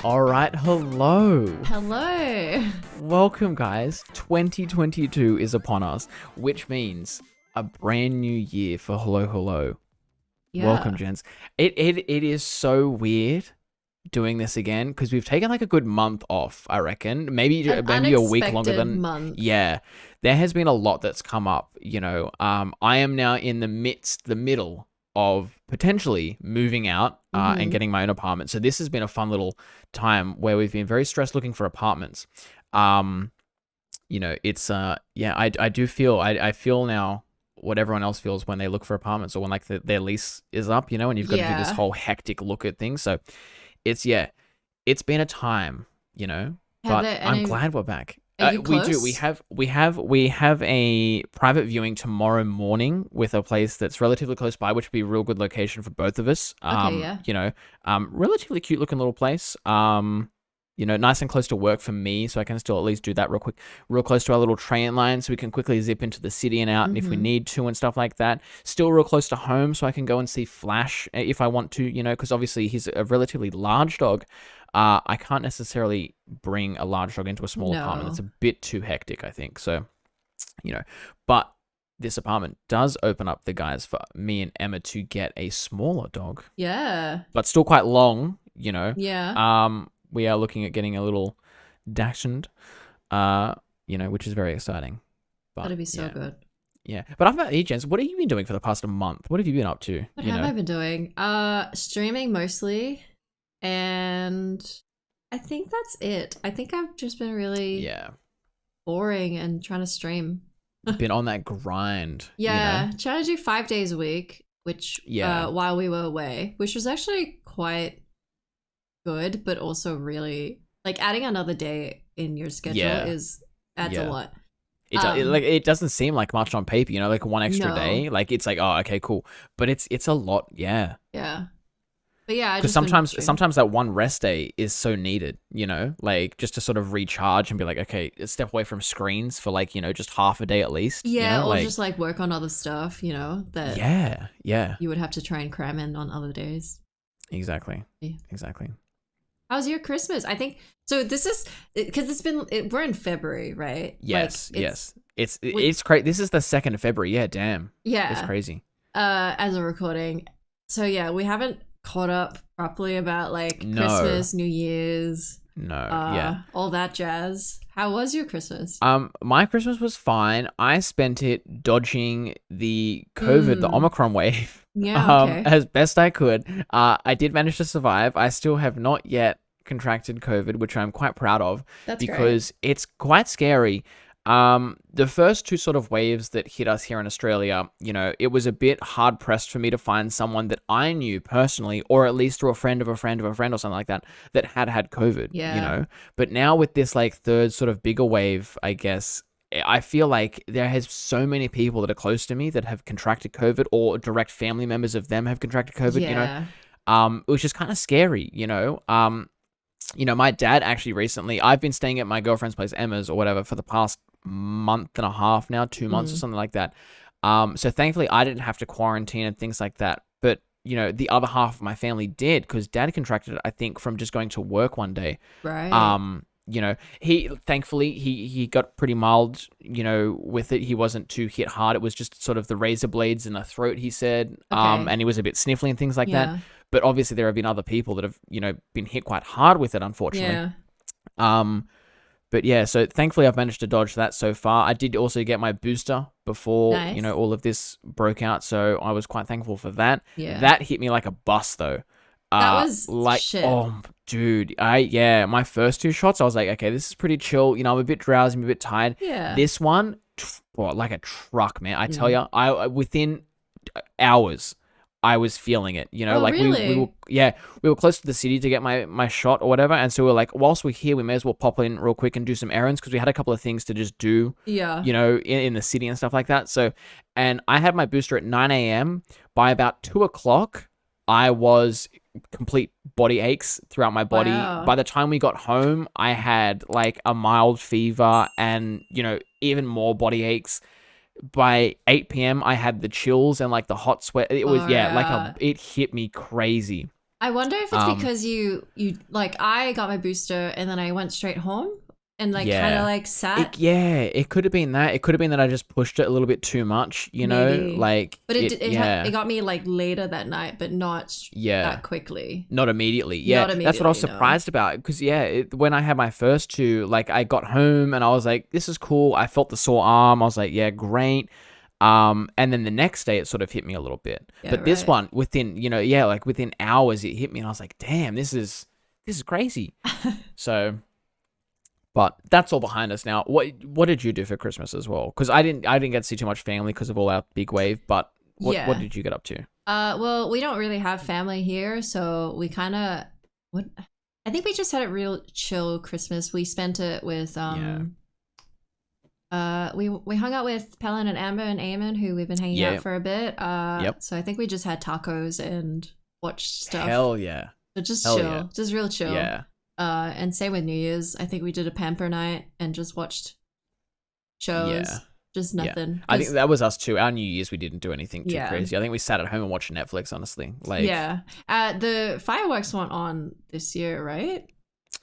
All right, hello. Hello. Welcome, guys. 2022 is upon us, which means a brand new year for Hello Hello. Yeah. Welcome, gents. It is so weird doing this again because we've taken like a good month off, I reckon. Maybe a week longer than month. Yeah. There has been a lot that's come up, you know. I am now in the middle of potentially moving out and getting my own apartment. So this has been a fun little time where we've been very stressed looking for apartments. You know, it's I do feel I feel now what everyone else feels when they look for apartments or when like their lease is up, you know, and you've got to do this whole hectic look at things. So it's been a time, you know, but I'm glad we're back. We do. We have a private viewing tomorrow morning with a place that's relatively close by, which would be a real good location for both of us. You know, relatively cute looking little place. You know, nice and close to work for me, so I can still at least do that real quick, real close to our little train line, so we can quickly zip into the city and out, and if we need to and stuff like that. Still real close to home, so I can go and see Flash if I want to, you know, because obviously he's a relatively large dog. I can't necessarily bring a large dog into a small apartment. It's a bit too hectic, I think. So, you know, but this apartment does open up the guys for me and Emma to get a smaller dog. Yeah. But still quite long, you know. Yeah. We are looking at getting a little Dachshund, you know, which is very exciting. But, that'd be so good. Yeah. But I've met you, Jenz. What have you been doing for the past month? What have you been up to? What have I been doing? Streaming mostly. And I think that's it. I think I've just been really boring and trying to stream. Been on that grind. Yeah. You know? Trying to do 5 days a week, which while we were away, which was actually quite good, but also really like adding another day in your schedule adds a lot. It doesn't seem like much on paper, you know, like one extra day. Like it's like, oh, okay, cool. But it's a lot, Yeah. But yeah, because sometimes that one rest day is so needed, you know, like just to sort of recharge and be like, okay, step away from screens for like, you know, just half a day at least. Yeah, you know? or just like work on other stuff, you know, that you would have to try and cram in on other days. Exactly. How's your Christmas? I think so. This is because we're in February, right? Yes, it's crazy. This is the 2nd of February. Yeah, damn. Yeah, it's crazy. As a recording, so yeah, we haven't caught up properly about like Christmas, New Year's, all that jazz. How was your Christmas? My Christmas was fine. I spent it dodging the COVID, the Omicron wave. Yeah, as best I could. I did manage to survive. I still have not yet contracted COVID, which I'm quite proud of. That's because it's quite scary. The first two sort of waves that hit us here in Australia, you know, it was a bit hard pressed for me to find someone that I knew personally, or at least through a friend of a friend of a friend or something like that had COVID, you know. But now with this like third sort of bigger wave, I guess, I feel like there has so many people that are close to me that have contracted COVID, or direct family members of them have contracted COVID, you know, which is kind of scary, you know. You know, my dad actually recently, I've been staying at my girlfriend's place, Emma's or whatever, for the past month and a half now, 2 months or something like that. So thankfully I didn't have to quarantine and things like that. But, you know, the other half of my family did, because dad contracted it, I think, from just going to work one day. Right. You know, he got pretty mild, you know, with it. He wasn't too hit hard. It was just sort of the razor blades in the throat, he said. And he was a bit sniffly and things like that. But obviously there have been other people that have, you know, been hit quite hard with it, unfortunately. But yeah, so thankfully I've managed to dodge that so far. I did also get my booster before, you know, all of this broke out. So I was quite thankful for that. Yeah. That hit me like a bus though. That was like, shit. Oh, dude. My first 2 shots, I was like, okay, this is pretty chill. You know, I'm a bit drowsy, I'm a bit tired. Yeah. This one, like a truck, man. I tell you, within hours, I was feeling it, you know, really? we were close to the city to get my shot or whatever. And so we were like, whilst we're here, we may as well pop in real quick and do some errands, because we had a couple of things to just do, you know, in the city and stuff like that. So, and I had my booster at 9 a.m. By about 2 o'clock, I was complete body aches throughout my body. Wow. By the time we got home, I had like a mild fever and, even more body aches. By 8 p.m., I had the chills and like the hot sweat. It was, it hit me crazy. I wonder if it's because you like, I got my booster and then I went straight home and like kind of like sat. It could have been that. It could have been that I just pushed it a little bit too much, know, like. But it got me like later that night, but not that quickly. Not immediately. Yeah, that's what I was surprised about because when I had my first two, like I got home and I was like, this is cool. I felt the sore arm. I was like, yeah, great. And then the next day it sort of hit me a little bit. Yeah, but this one within, like within hours it hit me and I was like, damn, this is crazy. So. But that's all behind us now. What did you do for Christmas as well? Because I didn't get to see too much family because of all our big wave. But what did you get up to? Well, we don't really have family here, so we kind of I think we just had a real chill Christmas. We spent it with we hung out with Pelin and Amber and Eamon, who we've been hanging out for a bit. So I think we just had tacos and watched stuff. Hell yeah! So just chill, just real chill. Yeah. And same with New Year's. I think we did a pamper night and just watched shows. Yeah. Just nothing. Yeah. I think that was us too. Our New Year's, we didn't do anything too crazy. I think we sat at home and watched Netflix, honestly. The fireworks weren't on this year, right?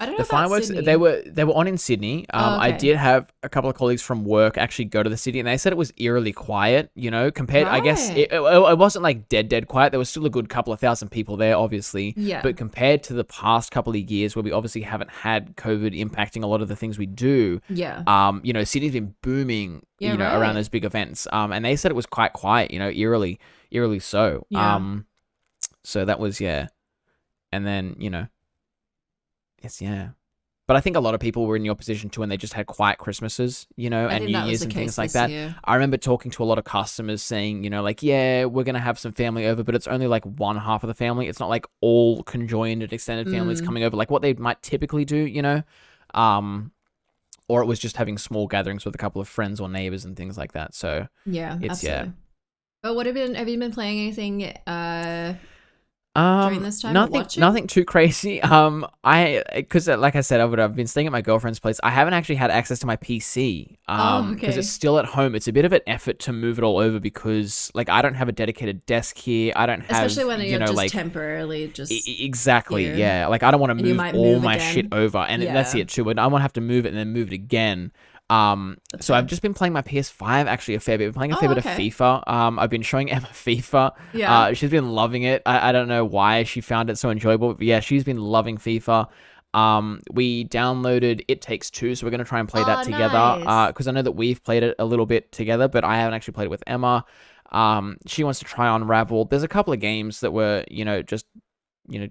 I don't know. The fireworks, Sydney. they were on in Sydney. Okay. I did have a couple of colleagues from work actually go to the city, and they said it was eerily quiet. Compared, I guess it wasn't like dead quiet. There was still a good couple of thousand people there, obviously. Yeah. But compared to the past couple of years, where we obviously haven't had COVID impacting a lot of the things we do. Yeah. Sydney's been booming. Around those big events. And they said it was quite quiet. Eerily so. Yeah. So that was and then Yes, yeah. But I think a lot of people were in your position too, and they just had quiet Christmases, and New Year's and things like that. Year. I remember talking to a lot of customers saying, like, yeah, we're going to have some family over, but it's only like one half of the family. It's not like all conjoined and extended families coming over, like what they might typically do, or it was just having small gatherings with a couple of friends or neighbors and things like that. So yeah, it's, absolutely. But have you been playing anything during this time? Nothing too crazy. Because like I said, I've been staying at my girlfriend's place. I haven't actually had access to my PC. Because it's still at home. It's a bit of an effort to move it all over because like I don't have a dedicated desk here. I don't have, especially when you're just like temporarily just exactly here. Yeah. Like I don't want to move all my shit over, and that's it too. But I want to have to move it and then move it again. So I've just been playing my PS5 actually a fair bit. I've been playing a fair bit of FIFA. I've been showing Emma FIFA. Yeah. She's been loving it. I don't know why she found it so enjoyable, but yeah, she's been loving FIFA. We downloaded It Takes Two, so we're gonna try and play that together. Because I know that we've played it a little bit together, but I haven't actually played it with Emma. She wants to try Unravel. There's a couple of games that were, just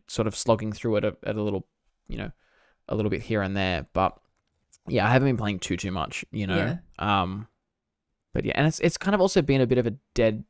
sort of slogging through it at a little, a little bit here and there, but. Yeah, I haven't been playing too much, Yeah. But yeah, and it's kind of also been a bit of a dead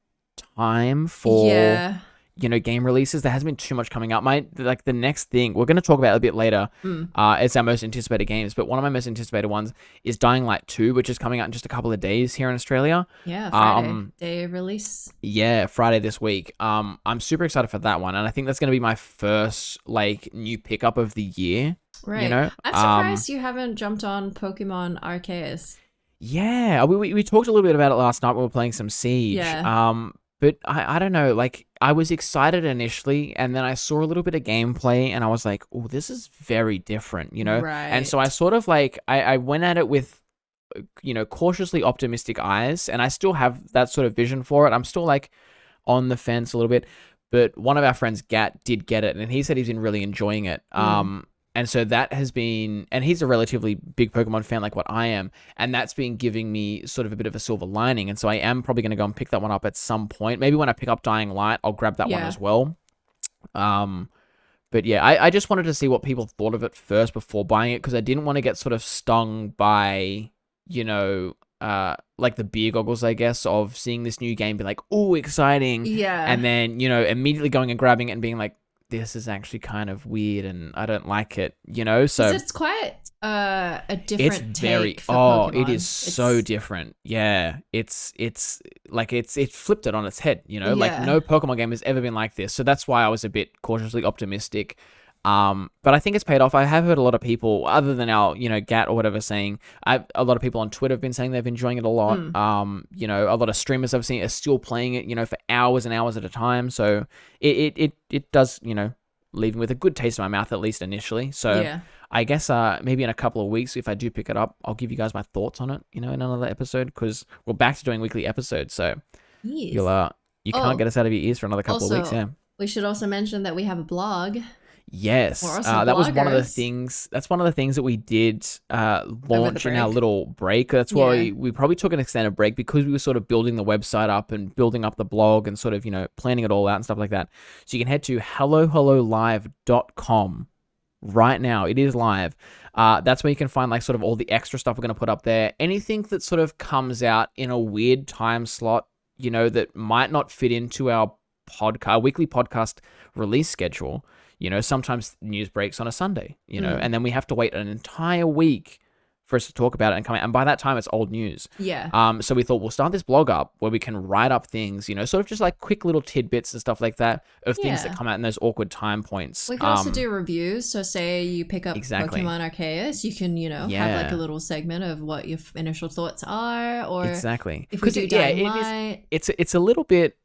time for game releases. There hasn't been too much coming up. The next thing we're going to talk about a bit later. It's our most anticipated games, but one of my most anticipated ones is Dying Light 2, which is coming out in just a couple of days here in Australia. Yeah, Friday day of release. Yeah, Friday this week. I'm super excited for that one, and I think that's going to be my first new pickup of the year. Right. I'm surprised you haven't jumped on Pokemon Arceus. Yeah, we talked a little bit about it last night when we were playing some Siege. Yeah. But I don't know, like I was excited initially, and then I saw a little bit of gameplay, and I was like, oh, this is very different, Right. And so I sort of I went at it with, cautiously optimistic eyes, and I still have that sort of vision for it. I'm still on the fence a little bit, but one of our friends, Gat, did get it, and he said he's been really enjoying it. And so that has been, and he's a relatively big Pokemon fan like what I am, and that's been giving me sort of a bit of a silver lining. And so I am probably going to go and pick that one up at some point. Maybe when I pick up Dying Light, I'll grab that one as well. But yeah, I just wanted to see what people thought of it first before buying it, because I didn't want to get sort of stung by, the beer goggles, I guess, of seeing this new game, be like, oh, exciting. Yeah. And then, immediately going and grabbing it and being like, this is actually kind of weird and I don't like it, you know? So it's quite a different take for Pokemon. It is so different. Yeah. It's like it flipped it on its head, you know? Like no Pokemon game has ever been like this. So that's why I was a bit cautiously optimistic. But I think it's paid off. I have heard a lot of people, other than our, you know, Gat or whatever, saying, a lot of people on Twitter have been saying they've been enjoying it a lot. You know, a lot of streamers I've seen are still playing it, you know, for hours and hours at a time. So it does, you know, leave me with a good taste in my mouth, at least initially. So I guess maybe in a couple of weeks, if I do pick it up, I'll give you guys my thoughts on it, you know, in another episode, because we're back to doing weekly episodes. So you can't get us out of your ears for another couple of weeks. Yeah. We should also mention that we have a blog. Yes, that was one of the things. That's one of the things that we did launch in our little break. That's why we probably took an extended break, because we were sort of building the website up and building up the blog and sort of, you know, planning it all out and stuff like that. So you can head to hellohellolive.com right now. It is live. That's where you can find like sort of all the extra stuff we're going to put up there. Anything that sort of comes out in a weird time slot, you know, that might not fit into our weekly podcast release schedule. You know, sometimes news breaks on a Sunday, you know, and then we have to wait an entire week for us to talk about it and come out. And by that time, it's old news. Yeah. So we thought we'll start this blog up where we can write up things, you know, sort of just like quick little tidbits and stuff like that of things that come out in those awkward time points. We can also do reviews. So say you pick up Pokemon Arceus, you can, you know, have like a little segment of what your initial thoughts are, or if we do Dynamite. It's a little bit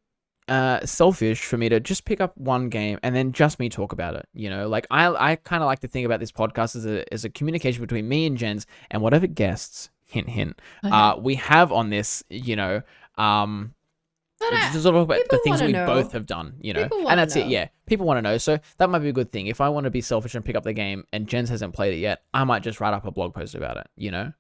selfish for me to just pick up one game and then just me talk about it, you know. Like I kind of like to think about this podcast as a communication between me and Jenz and whatever guests, hint hint, we have on this, you know, just sort of about the things we both have done, you know, and that's it. Yeah, people want to know, so that might be a good thing. If I want to be selfish and pick up the game and Jenz hasn't played it yet, I might just write up a blog post about it, you know.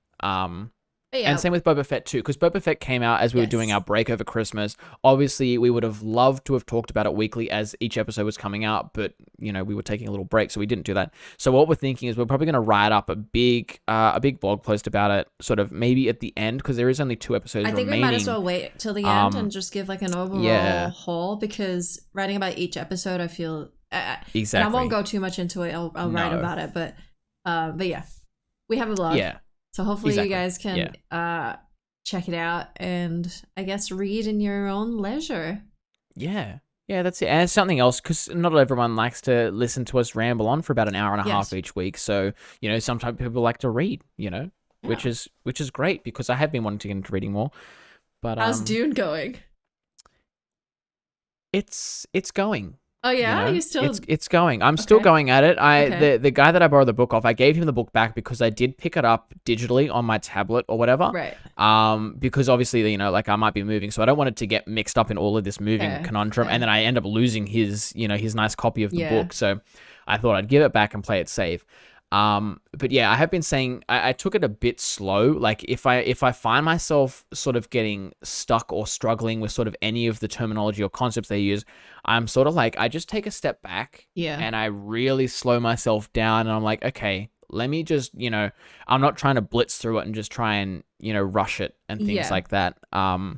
And same with Boba Fett too, because Boba Fett came out as we were doing our break over Christmas. Obviously, we would have loved to have talked about it weekly as each episode was coming out, but, you know, we were taking a little break, so we didn't do that. So what we're thinking is we're probably going to write up a big blog post about it, sort of maybe at the end, because there is only 2 episodes remaining. I think we might as well wait till the end and just give like an overall haul, because writing about each episode, I feel... exactly. And I won't go too much into it. I'll write about it, but yeah, we have a blog. Yeah. So hopefully you guys can check it out and I guess read in your own leisure. Yeah, that's it. And it's something else, because not everyone likes to listen to us ramble on for about an hour and a half each week. So, you know, sometimes people like to read, you know, which is great, because I have been wanting to get into reading more. But how's Dune going? It's going. Oh yeah, you know, you still it's going. I'm still going at it. The guy that I borrowed the book off, I gave him the book back because I did pick it up digitally on my tablet or whatever. Right. Because obviously, you know, like I might be moving, so I don't want it to get mixed up in all of this moving conundrum, and then I end up losing his, you know, his nice copy of the book. So I thought I'd give it back and play it safe. But yeah, I have been saying I took it a bit slow. Like if I find myself sort of getting stuck or struggling with sort of any of the terminology or concepts they use, I'm sort of like, I just take a step back and I really slow myself down, and I'm like, okay, let me just, you know, I'm not trying to blitz through it and just try and, you know, rush it and things like that. So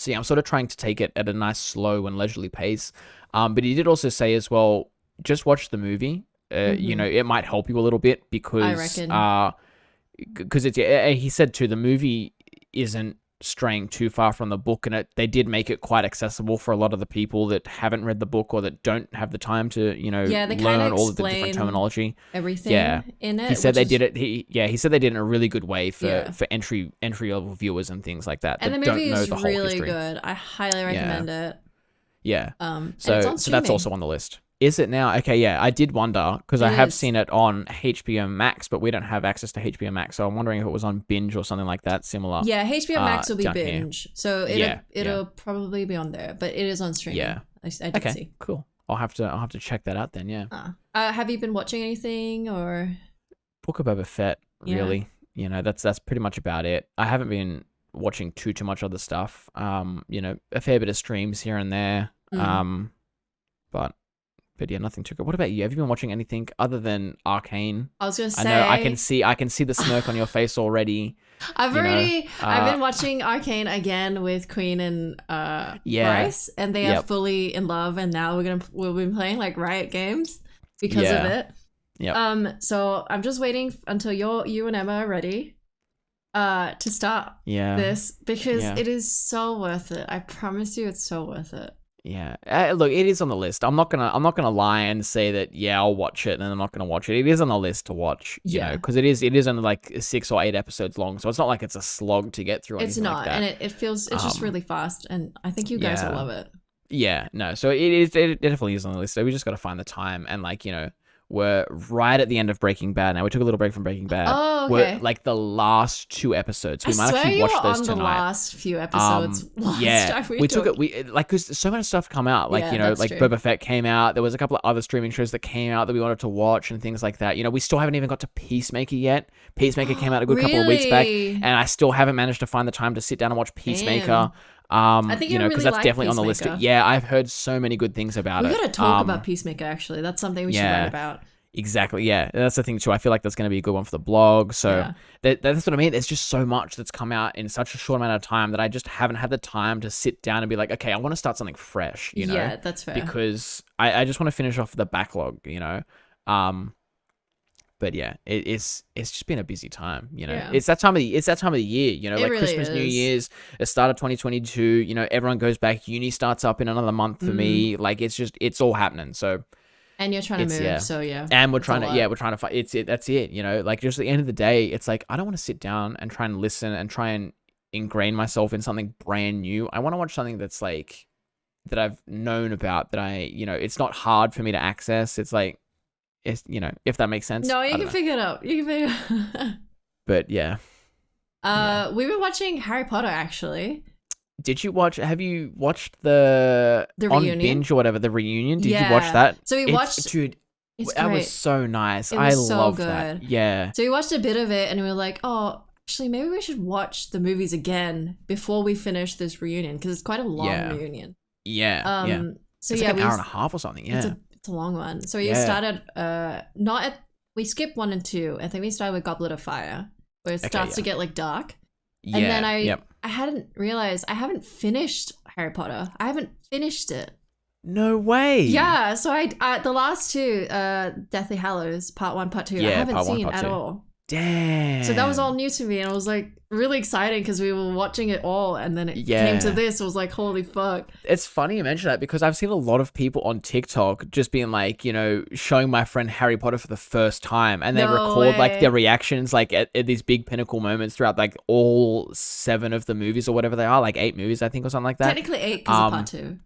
yeah, I'm sort of trying to take it at a nice, slow and leisurely pace. But he did also say as well, just watch the movie. You know, it might help you a little bit, because I reckon. Because it's he said too, the movie isn't straying too far from the book, and they did make it quite accessible for a lot of the people that haven't read the book or that don't have the time to, you know, learn all of the different terminology. Everything in it. He said they did it. He said they did it in a really good way for entry level viewers and things like that. And the movie is really good. I highly recommend it. Yeah. So that's also on the list. Is it now? Okay, yeah. I did wonder, because I have seen it on HBO Max, but we don't have access to HBO Max, so I'm wondering if it was on Binge or something like that, similar. Yeah, HBO Max will be Binge, so it'll probably be on there, but it is on streaming. Yeah, I did see. Cool. I'll have to check that out then. Yeah. Have you been watching anything or? Book of Boba Fett, really. You know, that's pretty much about it. I haven't been watching too much other stuff. You know, a fair bit of streams here and there. But But yeah, nothing too good. What about you? Have you been watching anything other than Arcane? I was gonna say. I know I can see the smirk on your face already. I've been watching Arcane again with Queen and Bryce, and they are fully in love. And now we'll be playing like Riot games because of it. Yeah. So I'm just waiting until you and Emma are ready. To start this because it is so worth it. I promise you, it's so worth it. Yeah, look, it is on the list. I'm not gonna lie and say that I'll watch it and I'm not gonna watch it. It is on the list to watch, you know, because it is only like 6 or 8 episodes long, so it's not like it's a slog to get through. It's not, like that. And it's just really fast, and I think you guys will love it. Yeah, no, so it definitely is on the list. So we just got to find the time and we're right at the end of Breaking Bad now. We took a little break from Breaking Bad. Oh, okay. We're like the last 2 episodes. We might actually watch those tonight. The last few episodes. We took it. We because so much stuff come out. Like like true. Boba Fett came out. There was a couple of other streaming shows that came out that we wanted to watch and things like that. We still haven't even got to Peacemaker yet. Peacemaker came out a good couple of weeks back, and I still haven't managed to find the time to sit down and watch Peacemaker. I think because that's definitely on the list. Yeah, I've heard so many good things about it. We gotta talk about Peacemaker. Actually, that's something we should write about. Exactly, yeah. That's the thing too. I feel like that's going to be a good one for the blog. So that's what I mean. There's just so much that's come out in such a short amount of time that I just haven't had the time to sit down and be like, okay, I want to start something fresh, Yeah, that's fair. Because I just want to finish off the backlog, But yeah, it's just been a busy time, Yeah. It's that time of the year, like really Christmas, New Year's, the start of 2022. Everyone goes back. Uni starts up in another month for me. Like it's all happening. So. And you're trying to move, so And we're trying to fight. That's it. Like just at the end of the day, it's like I don't want to sit down and try and listen and try and ingrain myself in something brand new. I want to watch something that's like that I've known about, that it's not hard for me to access. It's like if that makes sense. No, you can figure it out. But yeah. We've been watching Harry Potter actually. Have you watched the reunion? On Binge or whatever, the reunion? Did you watch that? So we watched... Dude, it's that great. was so nice. It was I love that. Yeah. So we watched a bit of it and we were like, oh, actually, maybe we should watch the movies again before we finish this reunion, because it's quite a long reunion. Yeah, So it's like an hour and a half or something, yeah. It's a long one. So we started, we skipped 1 and 2. I think we started with Goblet of Fire, where it starts to get like dark. Yeah, and then I hadn't realized I haven't finished Harry Potter. I haven't finished it. No way. Yeah, so I the last 2, Deathly Hallows, Part 1, Part 2, I haven't seen at all. Damn. So that was all new to me, and I was like really excited because we were watching it all, and then it came to this. I was like, holy fuck. It's funny you mention that, because I've seen a lot of people on TikTok just being like, showing my friend Harry Potter for the first time, and they record like their reactions like at these big pinnacle moments throughout like all 7 of the movies or whatever they are, like 8 movies I think or something like that. Technically 8 because of Part 2.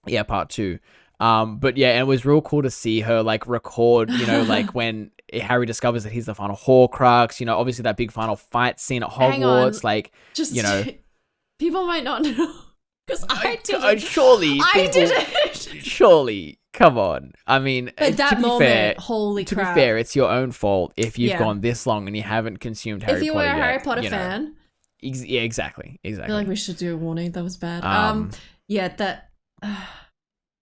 Yeah, Part 2. But yeah, it was real cool to see her like record, like when Harry discovers that he's the final Horcrux, obviously that big final fight scene at Hogwarts, like, just, people might not know, because I did it. Surely, come on. I mean, but that moment, holy crap. To be fair, it's your own fault if you've gone this long and you haven't consumed Harry Potter. If you were a Harry Potter fan. Yeah, exactly. I feel like we should do a warning. That was bad.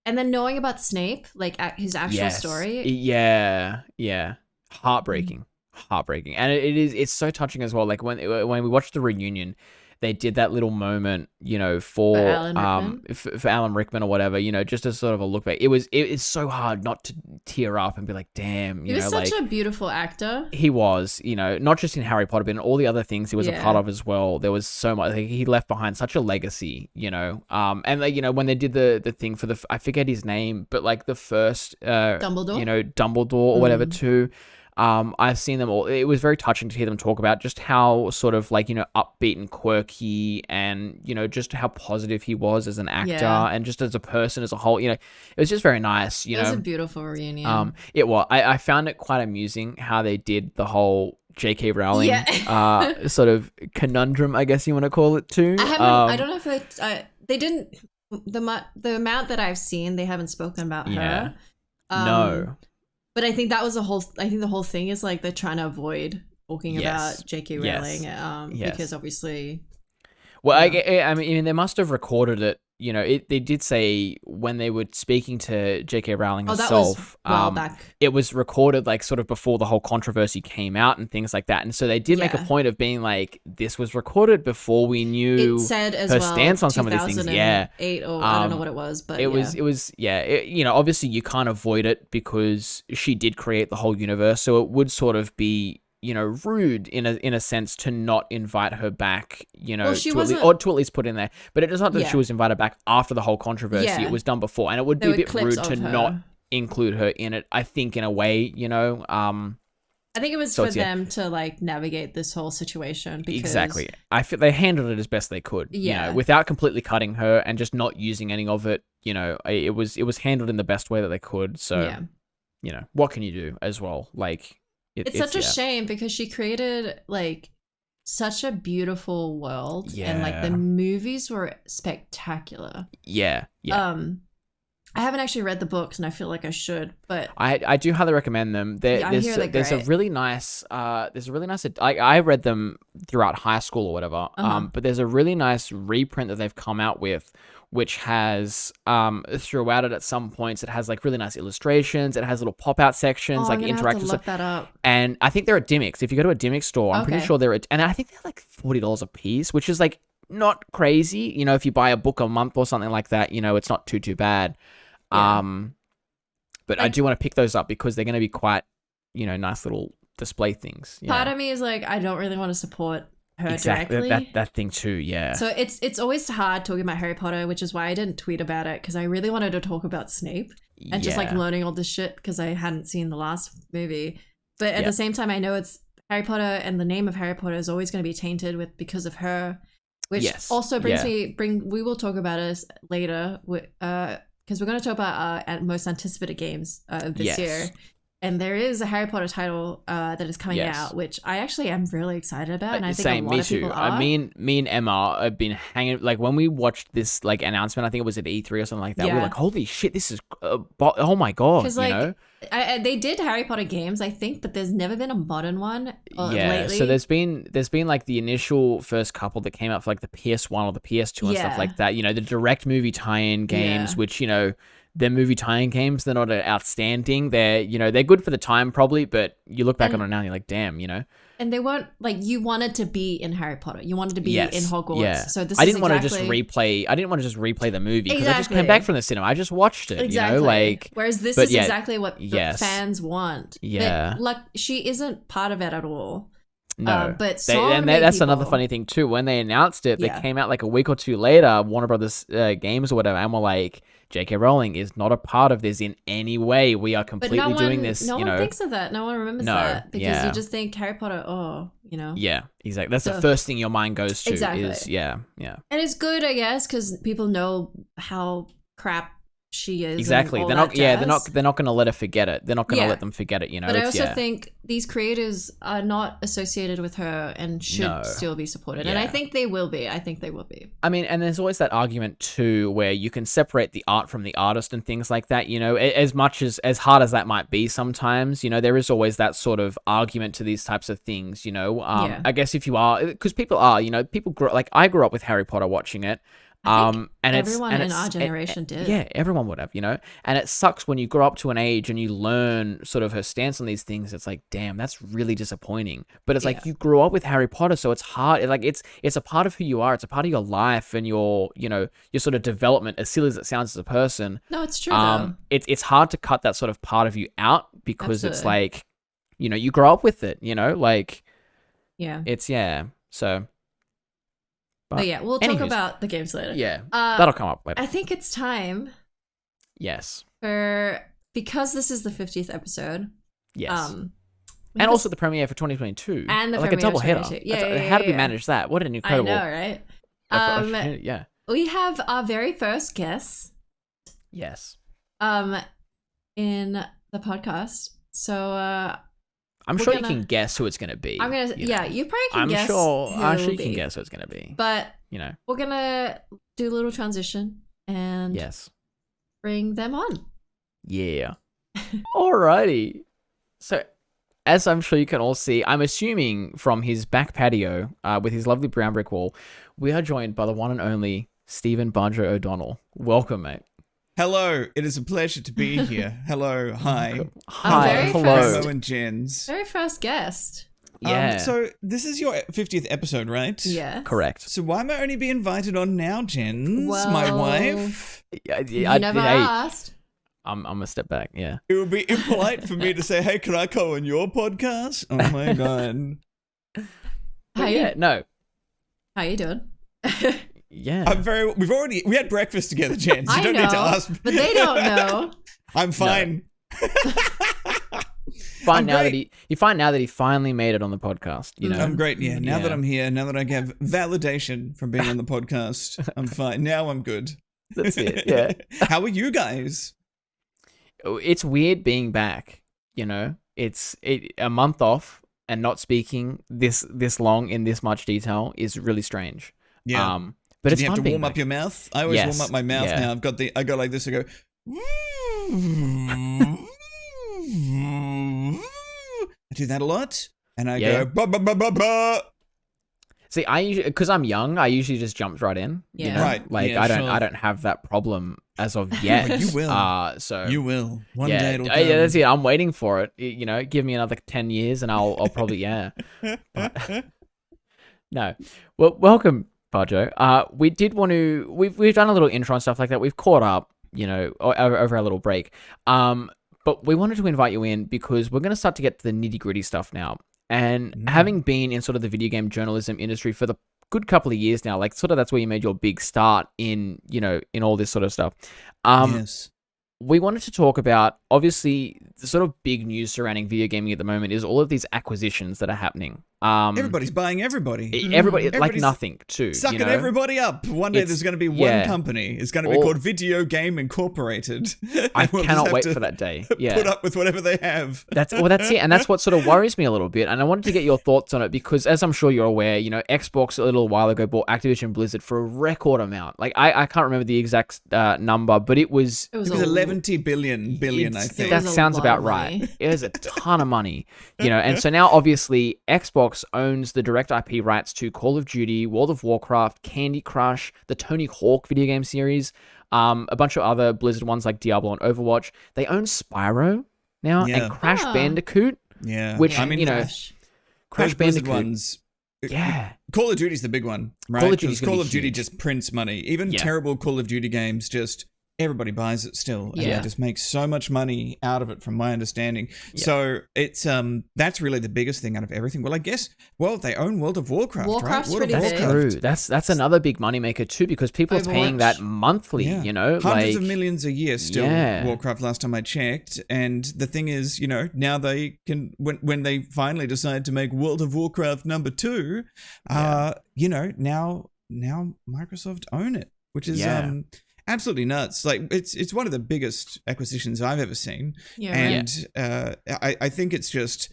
And then knowing about Snape, like his actual story. Yeah. Heartbreaking. And it's so touching as well. Like when we watched the reunion, they did that little moment, for Alan Rickman or whatever, just as sort of a look back. It's so hard not to tear up and be like, damn, he was such a beautiful actor. He was, not just in Harry Potter, but in all the other things he was a part of as well. There was so much, like, he left behind such a legacy, and like, when they did the thing for I forget his name, but like the first, Dumbledore, Dumbledore or whatever too. I've seen them all. It was very touching to hear them talk about just how sort of like, upbeat and quirky and, just how positive he was as an actor and just as a person as a whole, it was just very nice, It was a beautiful reunion. It was. I found it quite amusing how they did the whole J.K. Rowling sort of conundrum, I guess you want to call it too. I don't know if they didn't, the amount that I've seen, they haven't spoken about her. No. But I think that was the whole thing is like they're trying to avoid talking about J.K. Rowling because obviously. Well, I mean, they must have recorded it they did say when they were speaking to J.K. Rowling herself, that was well back. It was recorded like sort of before the whole controversy came out and things like that. And so they did make a point of being like, this was recorded before we knew it said as her well, stance on some of these things. Yeah. 8 or I don't know what it was, but it was obviously you can't avoid it because she did create the whole universe. So it would sort of be, rude in a sense to not invite her back, well, to at least put in there. But it is not that she was invited back after the whole controversy. Yeah. It was done before, and it would be a bit rude to not include her in it. I think in a way, I think it was for them to like navigate this whole situation. Because... Exactly. I feel they handled it as best they could. Yeah. Without completely cutting her and just not using any of it. It was handled in the best way that they could. So, what can you do as well? Like. It's such a shame because she created like such a beautiful world and like the movies were spectacular. Yeah. I haven't actually read the books and I feel like I should, but I do highly recommend them. There's a really nice I read them throughout high school or whatever. But there's a really nice reprint that they've come out with, which has throughout it at some points it has like really nice illustrations. It has little pop-out sections, like interactive have to look that up. And I think they're at Dimmicks. If you go to a Dimmicks store, I'm pretty sure and I think they're like $40 a piece, which is like not crazy. If you buy a book a month or something like that, it's not too bad. But I do want to pick those up because they're going to be quite, nice little display things. Part of me is like, I don't really want to support her directly. That thing too, yeah. So it's always hard talking about Harry Potter, which is why I didn't tweet about it because I really wanted to talk about Snape and just like learning all this shit because I hadn't seen the last movie. But at the same time, I know it's Harry Potter and the name of Harry Potter is always going to be tainted because of her, which also brings we will talk about it later because we're going to talk about our most anticipated games of this year. And there is a Harry Potter title that is coming out, which I actually am really excited about. And I think a lot of people are. Me and Emma have been hanging, like when we watched this like announcement, I think it was at E3 or something like that. We were like, holy shit, this is, oh my God. Because like, they did Harry Potter games, I think, but there's never been a modern one lately. So there's been like the initial first couple that came out for like the PS1 or the PS2 and stuff like that. The direct movie tie-in games, which, they're movie tie-in games. They're not outstanding. They're, they're good for the time probably, but you look back on it now and you're like, damn, And they weren't like, you wanted to be in Harry Potter. You wanted to be in Hogwarts. Yeah. So I didn't want to just replay the movie because I just came back from the cinema. I just watched it, Whereas this is exactly what the fans want. Yeah. But, like, she isn't part of it at all. No, but that's another funny thing too. When they announced it, they came out like a week or two later, Warner Brothers Games or whatever, and were like, J.K. Rowling is not a part of this in any way. We are completely doing this. No one thinks of that. No one remembers that because you just think Harry Potter. Yeah, exactly. That's the first thing your mind goes to. Exactly. And it's good, I guess, because people know how crap she is. Exactly. They're not going to let her forget it. They're not going to let them forget it, But I also think these creators are not associated with her and should still be supported. And I think they will be. I mean, and there's always that argument too where you can separate the art from the artist and things like that, as much as hard as that might be sometimes, there is always that sort of argument to these types of things, I guess if you are, because people are, people grow, like I grew up with Harry Potter watching it. And everyone in our generation did. Yeah, everyone would have, And it sucks when you grow up to an age and you learn sort of her stance on these things. It's like, damn, that's really disappointing. But it's like you grew up with Harry Potter, so it's hard. Like it's a part of who you are. It's a part of your life and your sort of development. As silly as it sounds as a person, no, it's true. Though. It's hard to cut that sort of part of you out because it's like, you grow up with it. So. But yeah, we'll talk about the games later. Yeah, that'll come up later. I think it's time. Yes. Because this is the 50th episode. Yes. And also the premiere for 2022. And the like premiere a double header. How did we manage that? What an incredible. I know, right? Yeah. We have our very first guest. Yes. In the podcast. So I'm sure you can guess who it's going to be. You probably can guess. I'm sure you can guess who it's going to be. But we're going to do a little transition and bring them on. Yeah. Alrighty. So, as I'm sure you can all see, I'm assuming from his back patio with his lovely brown brick wall, we are joined by the one and only Stephen Bajo O'Donnell. Welcome, mate. Hello, it is a pleasure to be here. Hello, hi. Hi, hello. Raammo and Jenz. Very first guest. Yeah. So this is your 50th episode, right? Yes. Correct. So why am I only being invited on now, Jenz, Well, my wife? You never asked. I'm gonna step back. Yeah. It would be impolite for me to say, "Hey, can I go on your podcast?" Oh my god. No. How you doing? Yeah. We had breakfast together, Jenz. You don't need to ask me. But they don't know. I'm fine. Find now that he finally made it on the podcast. You know, I'm great. Yeah. Now that I'm here, now that I have validation from being on the podcast, I'm fine. Now I'm good. That's it. Yeah. How are you guys? It's weird being back. You know, it's a month off and not speaking this long in this much detail is really strange. Yeah. But you have to warm up your mouth? I always warm up my mouth now. I go like this. I go. I do that a lot, and I go. Bah, bah, bah, bah, bah. See, I usually, because I'm young, I usually just jump right in. Yeah. You know? Right. Like Yeah, I don't have that problem as of yet. You will. So you will. One day it'll come. Yeah, that's it. I'm waiting for it. You know, give me another 10 years, and I'll probably But, no. Well, welcome, Bajo. We did want to. We've done a little intro and stuff like that. We've caught up. You know, over our little break. But we wanted to invite you in because we're going to start to get to the nitty gritty stuff now. And having been in sort of the video game journalism industry for the good couple of years now, like sort of that's where you made your big start in, you know, in all this sort of stuff. Yes. We wanted to talk about, obviously, the sort of big news surrounding video gaming at the moment is all of these acquisitions that are happening. Everybody's buying everybody. Everybody's like nothing, too. Sucking everybody up. One day there's going to be one company. It's going to be called Video Game Incorporated. I cannot wait for that day. Yeah. Put up with whatever they have. That's it. And that's what sort of worries me a little bit. And I wanted to get your thoughts on it because, as I'm sure you're aware, you know, Xbox a little while ago bought Activision Blizzard for a record amount. Like, I can't remember the exact number, but it was 11 billion, I think. That sounds about right. It was a ton of money, you know. And so now, obviously, Xbox owns the direct IP rights to Call of Duty, World of Warcraft, Candy Crush, the Tony Hawk video game series, a bunch of other Blizzard ones like Diablo and Overwatch. They own Spyro now and Crash Bandicoot. Yeah, which you know, Crash Bandicoot ones. Yeah, Call of Duty's the big one, right? Call of Duty just prints money. Even terrible Call of Duty games just. Everybody buys it still, and they just make so much money out of it, from my understanding. Yeah. So it's that's really the biggest thing out of everything. Well, I guess they own World of Warcraft, Warcraft's right? Pretty big. True. That's another big moneymaker too, because people are paying that monthly. Yeah. You know, hundreds of millions a year still. Warcraft, last time I checked, and the thing is, you know, now they can when they finally decide to make World of Warcraft #2, you know, now Microsoft own it, which is absolutely nuts. Like it's one of the biggest acquisitions I've ever seen. Yeah. And I think it's just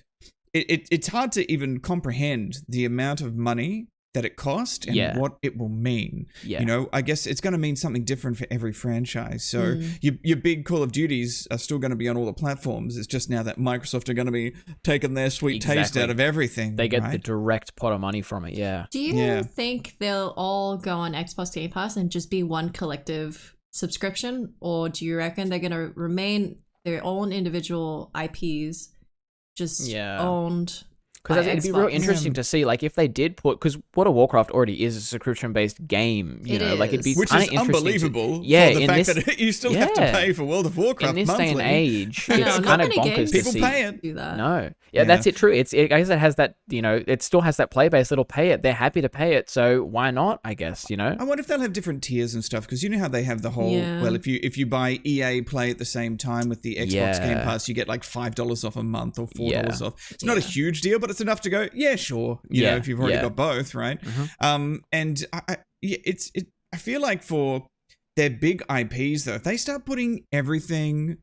it's hard to even comprehend the amount of money that it cost and what it will mean. Yeah. You know, I guess it's going to mean something different for every franchise. So your big Call of Duties are still going to be on all the platforms. It's just now that Microsoft are going to be taking their sweet taste out of everything. They get the direct pot of money from it. Yeah. Do you think they'll all go on Xbox Game Pass and just be one collective subscription, or do you reckon they're going to remain their own individual IPs, just owned? Because it'd be real interesting to see, like, if they did put, because World of Warcraft already is a subscription-based game, you know, like it'd be which is unbelievable. For the fact that you still have to pay for World of Warcraft in this monthly. day and age. It's kind of bonkers to see. People pay it. Do that. No, that's it. True. I guess it has that. You know, it still has that play base that'll pay it. They're happy to pay it, so why not? I guess, you know. I wonder if they'll have different tiers and stuff, because you know how they have the whole. Well, if you buy EA Play at the same time with the Xbox Game Pass, you get like $5 off a month or $4 off. It's not a huge deal, but it's enough to go. Yeah, sure. You know, if you've already got both, right? And I feel like for their big IPs though, if they start putting everything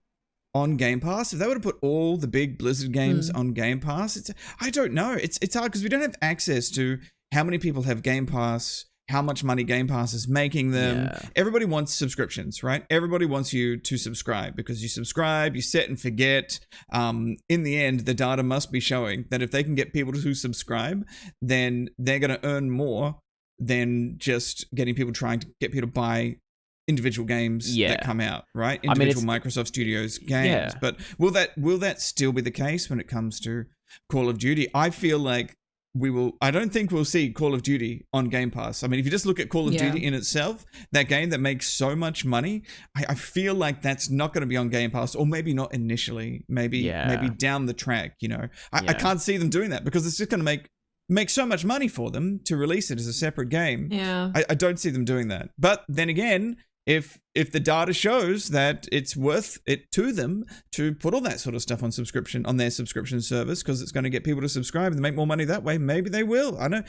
on Game Pass, if they were to put all the big Blizzard games on Game Pass, I don't know. It's hard because we don't have access to how many people have Game Pass, how much money Game Pass is making them. Yeah. Everybody wants subscriptions, right? Everybody wants you to subscribe because you subscribe, you set and forget. In the end, the data must be showing that if they can get people to subscribe, then they're going to earn more than just trying to get people to buy individual games that come out, right? Individual Microsoft Studios games. But will that still be the case when it comes to Call of Duty? I feel like I don't think we'll see Call of Duty on Game Pass. I mean, if you just look at Call of Duty in itself, that game that makes so much money, I feel like that's not going to be on Game Pass, or maybe not initially, maybe down the track, I can't see them doing that because it's just going to make so much money for them to release it as a separate game. Yeah. I don't see them doing that. But then again, if the data shows that it's worth it to them to put all that sort of stuff on their subscription service, because it's going to get people to subscribe and make more money that way, maybe they will. I know.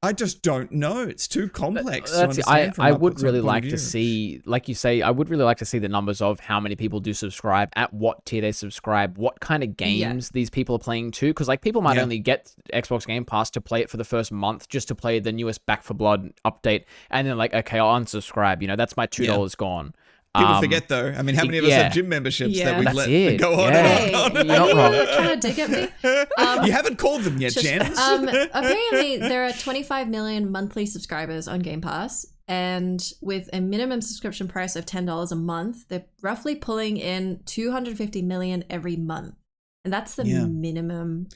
I just don't know. It's too complex to understand. I would really like to see, like you say, I would really like to see the numbers of how many people do subscribe, at what tier they subscribe, what kind of games these people are playing to. Because like people might only get Xbox Game Pass to play it for the first month, just to play the newest Back 4 Blood update, and then like, okay, I'll unsubscribe. That's my $2 gone. People forget though. I mean, how many of us have gym memberships that we've let go on and on? You're not wrong. Trying to dig at me? You haven't called them yet, Jenz. Apparently, there are 25 million monthly subscribers on Game Pass, and with a minimum subscription price of $10 a month, they're roughly pulling in 250 million every month, and that's the minimum.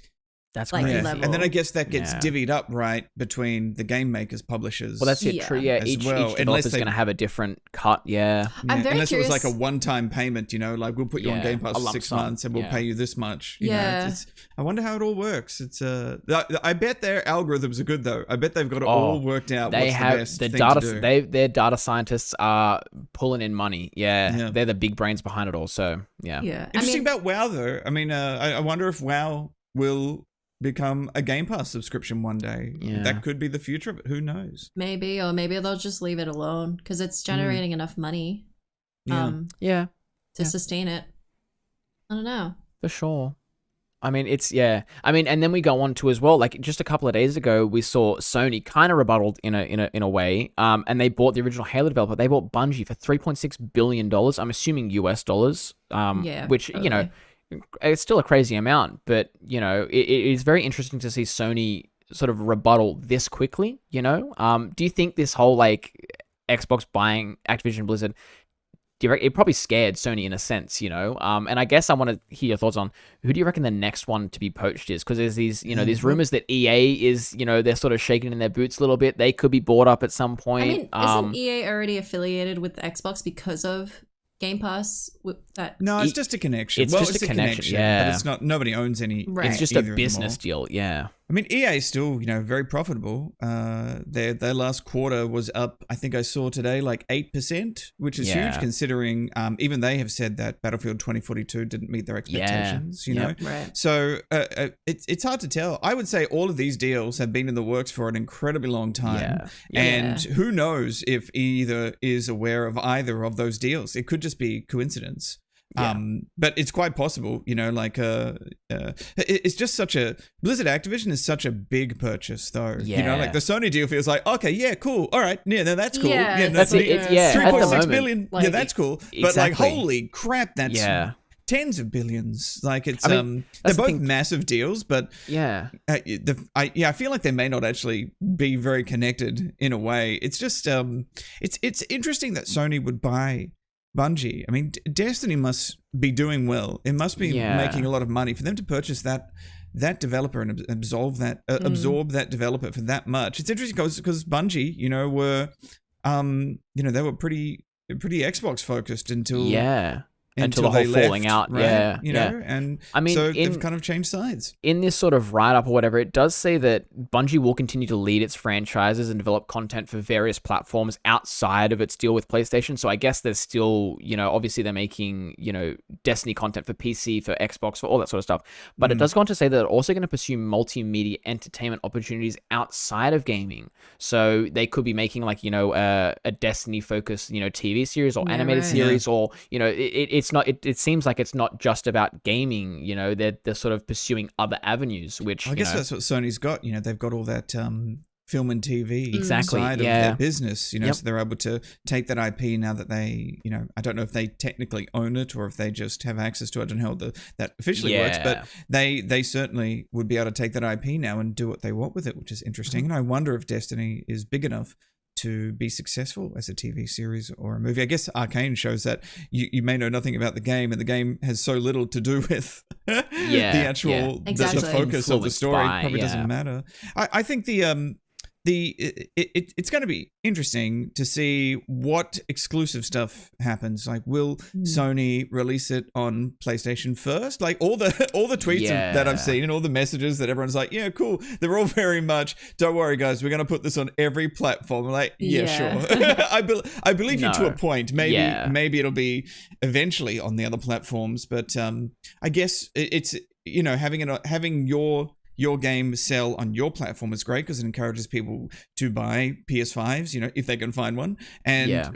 That's like level. And then I guess that gets divvied up, right, between the game makers, publishers. Well, that's it. True. Yeah, each developer's going to have a different cut. Yeah. I'm very unless curious. It was like a one-time payment, like we'll put you on Game Pass for 6 months and we'll pay you this much. I wonder how it all works. It's I bet their algorithms are good though. I bet they've got it all worked out. They what's have the best the thing data. To do. Their data scientists are pulling in money. Yeah, they're the big brains behind it all. So yeah. Interesting about WoW though. I mean, I wonder if WoW will become a Game Pass subscription one day. That could be the future of it. Who knows? Maybe they'll just leave it alone because it's generating enough money. To sustain it. I don't know. For sure. I mean, and then we go on to as well, like just a couple of days ago, we saw Sony kind of rebutted in a way, and they bought the original Halo developer. They bought Bungie for $3.6 billion. I'm assuming US dollars, which, totally. It's still a crazy amount, but, it is very interesting to see Sony sort of rebuttal this quickly, Do you think this whole, like, Xbox buying Activision Blizzard, it probably scared Sony in a sense, And I guess I want to hear your thoughts on who do you reckon the next one to be poached is? Because there's these, these rumors that EA is, they're sort of shaking in their boots a little bit. They could be bought up at some point. I mean, isn't EA already affiliated with Xbox because of Game Pass? No, it's just a connection. It's just a connection, but it's not. Nobody owns any. Right. It's just a business deal. Yeah. I mean, EA is still, very profitable. Their last quarter was up, I think I saw today, like 8%, which is huge considering even they have said that Battlefield 2042 didn't meet their expectations, know? Right. So it's hard to tell. I would say all of these deals have been in the works for an incredibly long time. And who knows if either is aware of either of those deals. It could just be coincidence. But it's quite possible, it's just Blizzard Activision is such a big purchase though. Like the Sony deal feels like, okay, yeah, cool. All right. Yeah, no, that's cool. Yeah, that's it. 3.6 billion. Like, yeah, that's cool. Exactly. But like, holy crap, that's tens of billions. Like it's, they're both massive deals, but I feel like they may not actually be very connected in a way. It's just, it's interesting that Sony would buy Bungie. I mean, Destiny must be doing well. It must be making a lot of money for them to purchase that developer and absorb that developer for that much. It's interesting because Bungie, were, they were pretty Xbox focused until the whole falling out, right? And I mean, so they've kind of changed sides. In this sort of write-up or whatever, it does say that Bungie will continue to lead its franchises and develop content for various platforms outside of its deal with PlayStation. So I guess there's still, obviously they're making, Destiny content for PC, for Xbox, for all that sort of stuff. But it does go on to say that they're also going to pursue multimedia entertainment opportunities outside of gaming. So they could be making like, a Destiny-focused, TV series or animated series or, it's not. It seems like it's not just about gaming. They're sort of pursuing other avenues. Which I guess that's what Sony's got. They've got all that film and TV side of their business, so they're able to take that IP now that they, I don't know if they technically own it or if they just have access to it. I don't know how that officially works, but they certainly would be able to take that IP now and do what they want with it, which is interesting. And I wonder if Destiny is big enough to be successful as a TV series or a movie. I guess Arcane shows that you may know nothing about the game, and the game has so little to do with the actual the focus of the story. Probably doesn't matter. I think it's going to be interesting to see what exclusive stuff happens. Like, will Sony release it on PlayStation first? Like all the tweets that I've seen and all the messages that everyone's like, yeah, cool. They're all very much, don't worry, guys, we're going to put this on every platform. I'm like, sure. I believe you to a point. Maybe it'll be eventually on the other platforms, but I guess it's having your game sell on your platform is great because it encourages people to buy PS5s, if they can find one.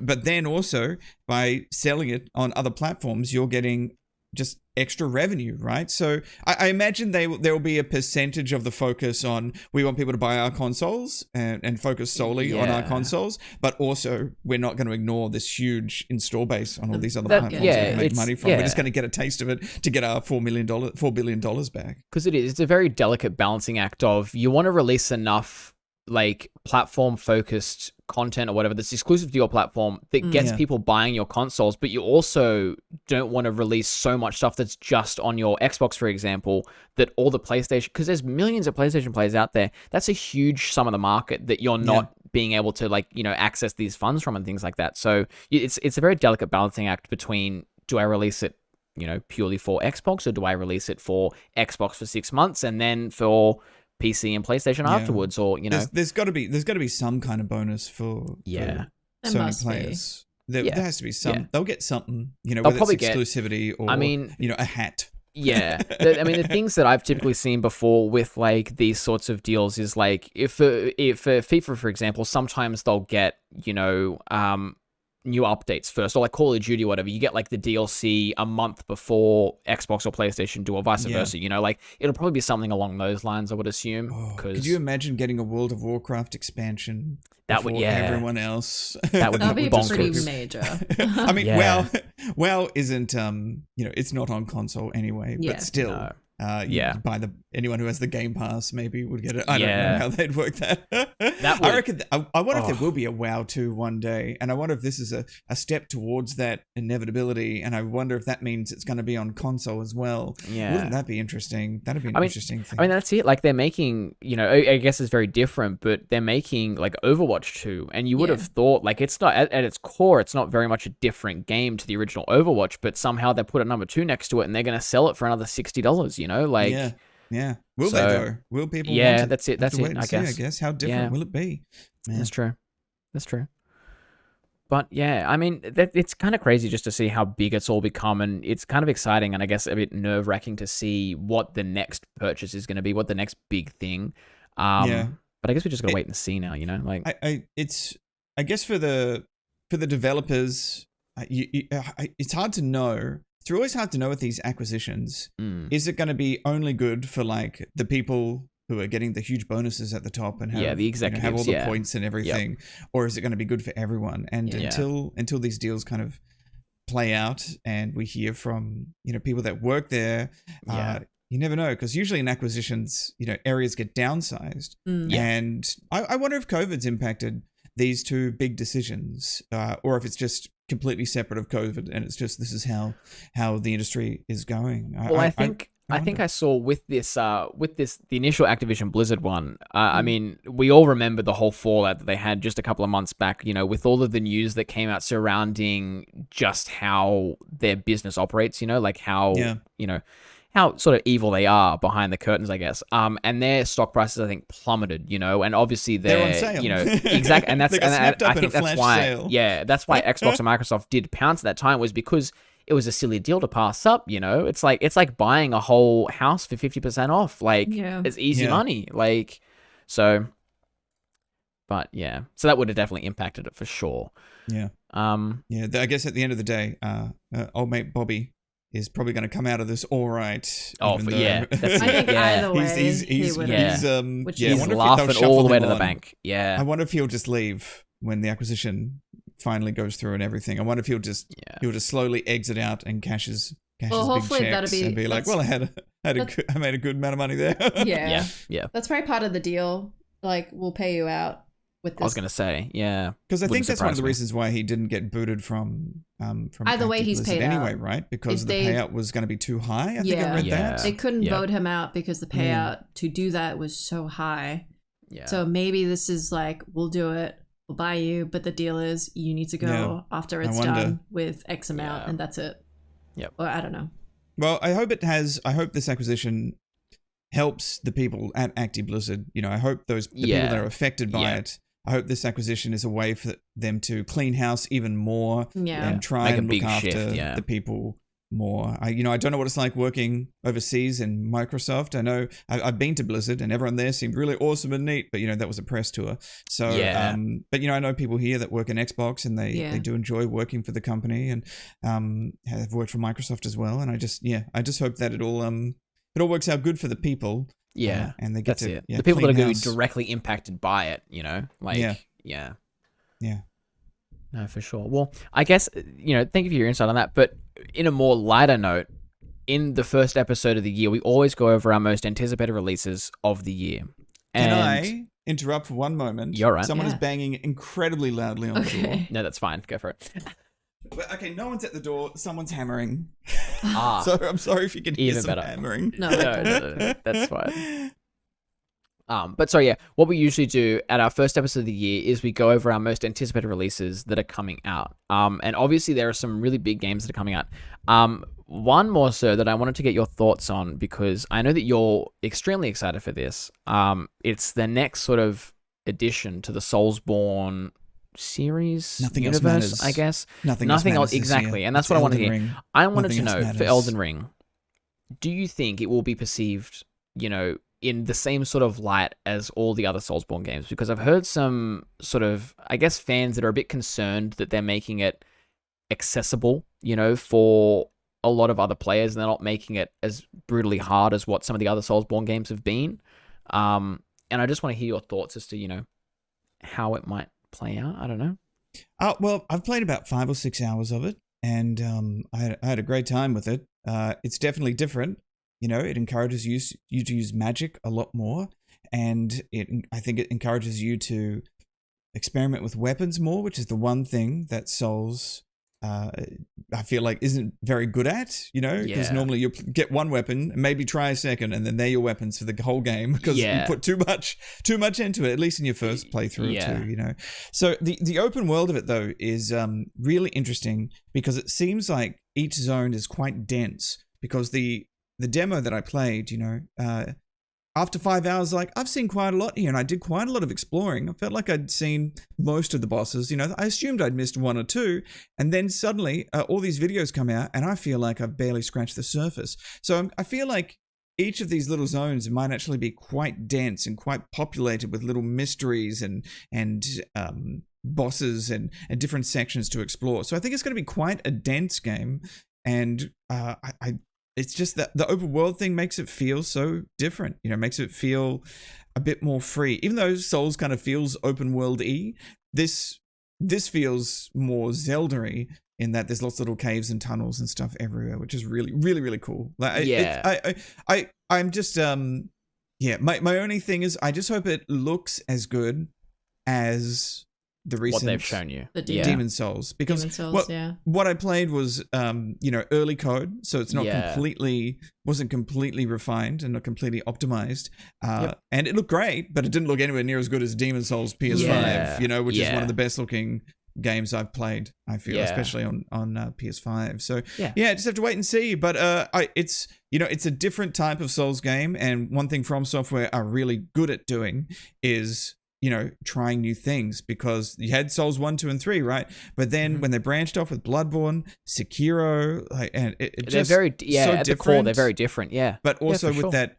But then also by selling it on other platforms, you're getting just extra revenue, right? So I imagine there will be a percentage of the focus on, we want people to buy our consoles and focus solely on our consoles, but also we're not going to ignore this huge install base on all these other platforms that we make money from. We're just going to get a taste of it to get our $4 billion back. Because it's a very delicate balancing act of, you want to release enough like platform focused content or whatever that's exclusive to your platform that gets people buying your consoles, but you also don't want to release so much stuff that's just on your Xbox, for example, that all the PlayStation, because there's millions of PlayStation players out there, that's a huge sum of the market that you're not being able to access these funds from and things like that. So it's a very delicate balancing act between, do I release it purely for Xbox, or do I release it for Xbox for 6 months and then for PC and PlayStation afterwards, or there's got to be some kind of bonus for Sony players. There has to be some. They'll get something, whether it's exclusivity or a hat. The things that I've typically seen before with like these sorts of deals is like if FIFA, for example, sometimes they'll get new updates first, or like Call of Duty or whatever, you get like the DLC a month before Xbox or PlayStation do, or vice versa, like it'll probably be something along those lines, I would assume. Could you imagine getting a World of Warcraft expansion everyone else? That'd be pretty major. I mean, WoW isn't, it's not on console anyway, but still. No. Anyone who has the Game Pass maybe would get it. I don't know how they'd work that. I reckon. I wonder if there will be a WoW 2 one day, and I wonder if this is a step towards that inevitability. And I wonder if that means it's going to be on console as well. Wouldn't that be interesting? That'd be an interesting thing. I mean, that's it. Like they're making, I guess it's very different, but they're making like Overwatch 2, and you would have thought like it's not at its core, it's not very much a different game to the original Overwatch, but somehow they put a number 2 next to it, and they're going to sell it for another $60. Will they though? Will people? Want it? That's it. I guess. How different will it be? Man. That's true. But I mean, it's kind of crazy just to see how big it's all become, and it's kind of exciting, and I guess a bit nerve-wracking to see what the next purchase is going to be, what the next big thing. But I guess we just got to wait and see now. Like I guess for the developers, it's hard to know. It's always hard to know with these acquisitions. Is it going to be only good for like the people who are getting the huge bonuses at the top and have, the executives, have all the points and everything, or is it going to be good for everyone? And until these deals kind of play out and we hear from people that work there, you never know, because usually in acquisitions, areas get downsized, and I wonder if COVID's impacted these two big decisions, or if it's just completely separate of COVID, and it's just this is how the industry is going. I think I saw with this the initial Activision Blizzard one. I mean, we all remember the whole fallout that they had just a couple of months back. With all of the news that came out surrounding just how their business operates. Like how how sort of evil they are behind the curtains, I guess. And their stock prices, I think, plummeted, and obviously they're on sale. Exactly. And that's, I think that's why, sale. That's why Xbox and Microsoft did pounce at that time, was because it was a silly deal to pass up, It's like buying a whole house for 50% off. Like, it's easy money. Like, so, but so that would have definitely impacted it for sure. I guess at the end of the day, old mate Bobby, is probably going to come out of this all right. Oh, yeah. That's I think either way, he would have. He's laughing all the way to the bank. Yeah. I wonder if he'll just leave when the acquisition finally goes through and everything. I wonder if he'll just slowly exit out and cash his big checks and be like, well, I made a good amount of money there. Yeah. That's probably part of the deal. Like, we'll pay you out with this. I was going to say, yeah. Because I think that's one of the reasons why he didn't get booted from either way he's paid anyway, out. right? Because the payout was going to be too high. I think I read that. They couldn't vote him out because the payout to do that was so high. Yeah. So maybe this is like, we'll do it. We'll buy you, but the deal is you need to go after it's done with X amount, and that's it. Yep. Or I don't know. Well, I hope this acquisition helps the people at Acti Blizzard. You know, I hope the people that are affected by it. I hope this acquisition is a way for them to clean house even more and try and look after the people more. I don't know what it's like working overseas in Microsoft. I know I've been to Blizzard and everyone there seemed really awesome and neat, but that was a press tour. So, but I know people here that work in Xbox and they do enjoy working for the company and have worked for Microsoft as well. And I just hope that it all works out good for the people. Yeah. And they get the people that are going to be directly impacted by it, Yeah. No, for sure. Well, I guess, thank you for your insight on that. But in a more lighter note, in the first episode of the year, we always go over our most anticipated releases of the year. Can I interrupt for one moment? You're right. Someone is banging incredibly loudly on the door. No, that's fine. Go for it. Okay, no one's at the door. Someone's hammering. So I'm sorry if you can hear some hammering. No, that's fine. But sorry, what we usually do at our first episode of the year is we go over our most anticipated releases that are coming out. And obviously there are some really big games that are coming out. One more so that I wanted to get your thoughts on because I know that you're extremely excited for this. It's the next sort of addition to the Soulsborne series universe, I guess. Nothing else exactly, and that's what I wanted to hear. I wanted to know for Elden Ring, do you think it will be perceived, in the same sort of light as all the other Soulsborne games? Because I've heard some sort of, I guess, fans that are a bit concerned that they're making it accessible, for a lot of other players, and they're not making it as brutally hard as what some of the other Soulsborne games have been. And I just want to hear your thoughts as to, how it might play out. I don't know. Well, I've played about 5 or 6 hours of it, and I had a great time with it. It's definitely different. It encourages you to use magic a lot more, and I think it encourages you to experiment with weapons more, which is the one thing that Souls, I feel like, isn't very good at, because normally you get one weapon and maybe try a second and then they're your weapons for the whole game because you put too much into it, at least in your first playthrough too, So the open world of it though is really interesting because it seems like each zone is quite dense because the demo that I played, after 5 hours, I've seen quite a lot here and I did quite a lot of exploring. I felt like I'd seen most of the bosses. I assumed I'd missed one or two. And then suddenly all these videos come out and I feel like I've barely scratched the surface. So I feel like each of these little zones might actually be quite dense and quite populated with little mysteries and bosses and different sections to explore. So I think it's going to be quite a dense game. And it's just that the open world thing makes it feel so different, makes it feel a bit more free. Even though Souls kind of feels open world-y, this feels more Zelda-y in that there's lots of little caves and tunnels and stuff everywhere, which is really, really, really cool. I'm just, my only thing is I just hope it looks as good as the recent what they've shown you, the Demon Souls, because what I played was early code, so it's not wasn't completely refined and not completely optimized, and it looked great, but it didn't look anywhere near as good as Demon Souls PS5, which is one of the best looking games I've played, I feel, especially on PS5. So just have to wait and see. But it's a different type of Souls game, and one thing From Software are really good at doing is trying new things, because you had Souls 1, 2, and 3, right? But then when they branched off with Bloodborne, Sekiro, and it they're just very so at the core, they're very different, But also with that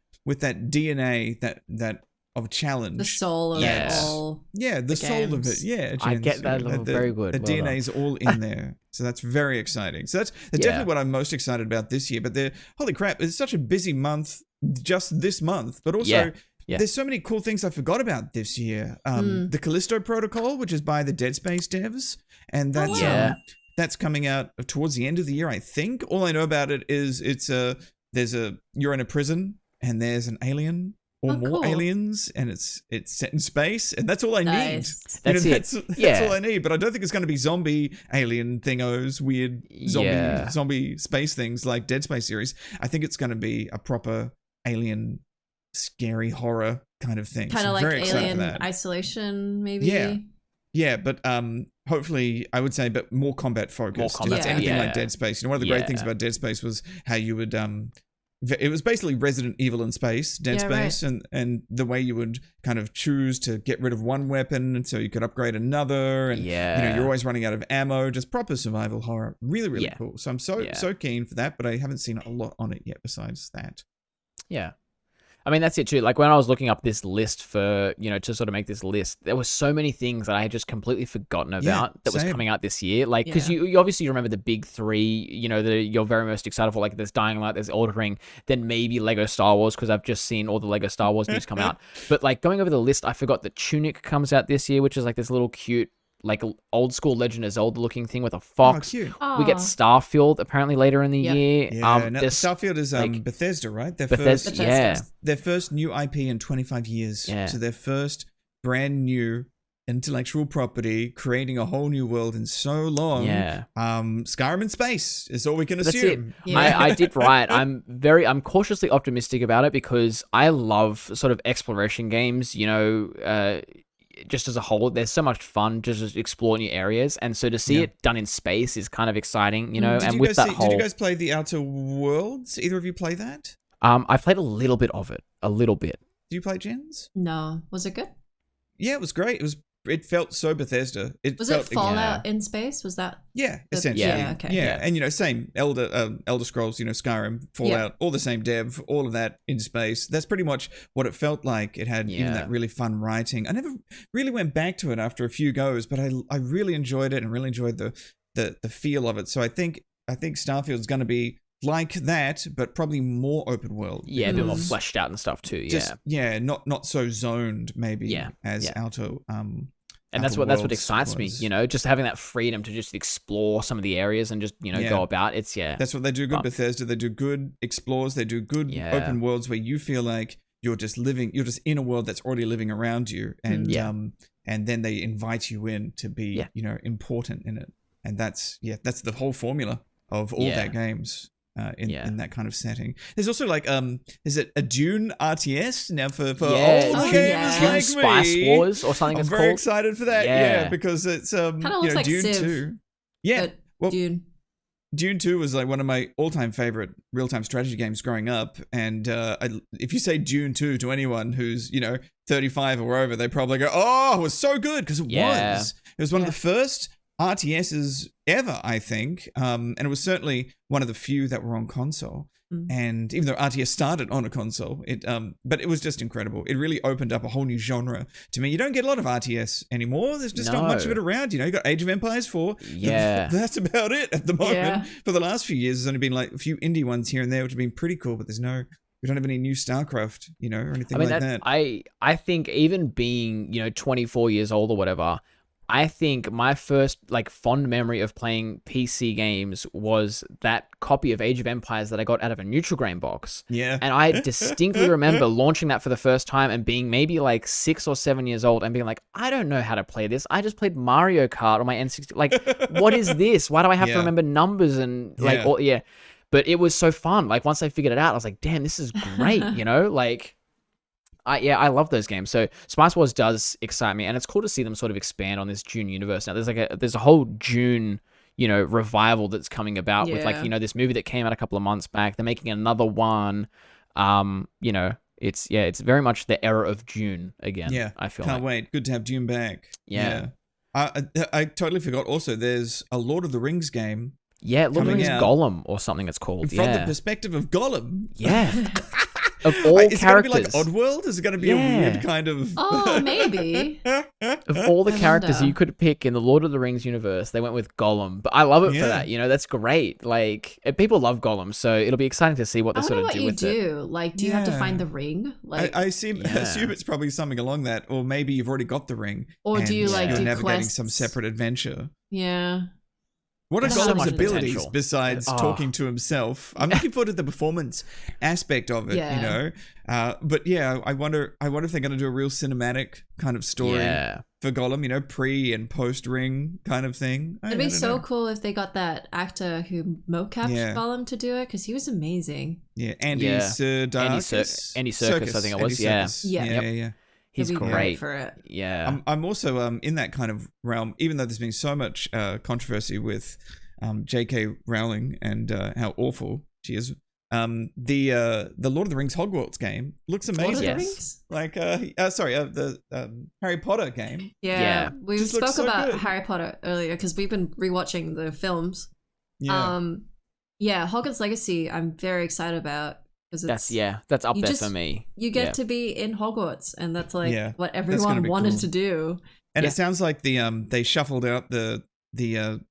DNA that challenge. The soul of all. Yeah, the soul of it. Yeah, Jenz, I get that. Very good. The DNA is all in there. So that's very exciting. So that's definitely what I'm most excited about this year. But holy crap, it's such a busy month just this month. But also, there's so many cool things I forgot about this year. The Callisto Protocol, which is by the Dead Space devs. And that's that's coming out towards the end of the year, I think. All I know about it is you're in a prison and there's an alien or more aliens, and it's set in space, and that's all I need. That's that's all I need. But I don't think it's going to be zombie alien thingos, weird zombie space things like Dead Space series. I think it's going to be a proper alien, scary horror kind of thing. Kind of like Alien Isolation, maybe. Yeah, but hopefully, I would say, but more combat focused. If it's anything like Dead Space. One of the great things about Dead Space was how you would it was basically Resident Evil in space, Dead Space, and the way you would kind of choose to get rid of one weapon, and so you could upgrade another, and you're always running out of ammo. Just proper survival horror, really cool. So I'm so keen for that, but I haven't seen a lot on it yet. Besides that, I mean, that's it too. Like when I was looking up this list for, to sort of make this list, there were so many things that I had just completely forgotten about that was coming out this year. Like, because you obviously remember the big three, that you're very most excited for. Like there's Dying Light, there's Elden Ring, then maybe Lego Star Wars, because I've just seen all the Lego Star Wars news come out. But like going over the list, I forgot that Tunic comes out this year, which is like this little cute, like old school Legend of Zelda looking thing with a fox. Cute. We get Starfield apparently later in the year. Starfield is Bethesda, right? Their first new IP in 25 years. Yeah. So their first brand new intellectual property, creating a whole new world in so long. Yeah. Skyrim in space is all we can assume. I did right. I'm cautiously optimistic about it because I love sort of exploration games, just as a whole. There's so much fun just explore new areas, and so to see it done in space is kind of exciting, Did you guys play the Outer Worlds? Either of you play that? I played a little bit of it. Did you play Jenz? No. Was it good? Yeah, it was great. It felt so Bethesda. Was it Fallout in space? Was that? Yeah, essentially. Yeah, okay. Yeah, and same Elder Scrolls, Skyrim, Fallout, all the same dev, all of that in space. That's pretty much what it felt like. It had even that really fun writing. I never really went back to it after a few goes, but I really enjoyed it and really enjoyed the feel of it. So I think Starfield's going to be like that, but probably more open world. Yeah, a bit more fleshed out and stuff too. Not so zoned maybe as Outer. And that's what excites me, just having that freedom to just explore some of the areas and just, go about. That's what they do good, Bethesda. They do good explores. They do good open worlds where you feel like you're just in a world that's already living around you. And then they invite you in to be, important in it. And that's the whole formula of all their games. In that kind of setting. There's also like is it a Dune RTS now for old gamers like Spice me? Wars or something. I'm very excited for that. Because it's kind of looks like Dune Civ, 2. Yeah, Dune 2 was like one of my all-time favorite real-time strategy games growing up. And if you say Dune 2 to anyone who's 35 or over, they probably go, "Oh, it was so good," because it was. It was one of the first RTSs ever, I think, and it was certainly one of the few that were on console. And even though RTS started on a console, but it was just incredible. It really opened up a whole new genre to me. You don't get a lot of RTS anymore. There's just not much of it around. You got Age of Empires 4. Yeah, that's about it at the moment. For the last few years, there's only been like a few indie ones here and there, which have been pretty cool. But we don't have any new StarCraft, or anything like that. I think even being 24 years old or whatever, I think my first fond memory of playing PC games was that copy of Age of Empires that I got out of a Nutri-Grain box. Yeah. And I distinctly remember launching that for the first time and being maybe 6 or 7 years old and being like, I don't know how to play this. I just played Mario Kart on my N60. What is this? Why do I have to remember numbers and But it was so fun. Once I figured it out, I was like, damn, this is great, I love those games. So Spice Wars does excite me, and it's cool to see them sort of expand on this Dune universe. Now there's a whole Dune, revival that's coming about with this movie that came out a couple of months back. They're making another one. It's very much the era of Dune again. Yeah, I feel can't wait. Good to have Dune back. Yeah. I totally forgot. Also, there's a Lord of the Rings game. Yeah, Lord of the Rings Gollum or something it's called. From the perspective of Gollum. Yeah. Of all Is characters, it going to be like Oddworld? Is it going to be a weird kind of? Oh, maybe. Of all the characters you could pick in the Lord of the Rings universe, they went with Gollum. But I love it for that. That's great. Like, people love Gollum, so it'll be exciting to see what they sort of do with it. Like, do you have to find the ring? Like, I assume it's probably something along that, or maybe you've already got the ring, or do you like you're do navigating quests? some separate adventure? Yeah. What are so Gollum's much abilities potential. besides talking to himself? I'm looking forward to the performance aspect of it, But yeah, I wonder if they're going to do a real cinematic kind of story for Gollum, pre and post ring kind of thing. It'd be so cool if they got that actor who mocapped Gollum to do it, because he was amazing. Yeah, Andy Serkis. Andy Serkis, I think it was. Yeah. He's great for it. Yeah. I'm also in that kind of realm, even though there's been so much controversy with J.K. Rowling and how awful she is. The Lord of the Rings Hogwarts game looks amazing. Lord of the Rings? Like, the Harry Potter game. Yeah. We Just spoke so about good. Harry Potter earlier because we've been rewatching the films. Yeah. Hogwarts Legacy I'm very excited about. That's up there for me. You get to be in Hogwarts, and that's like what everyone wanted to do. And it sounds like they shuffled out the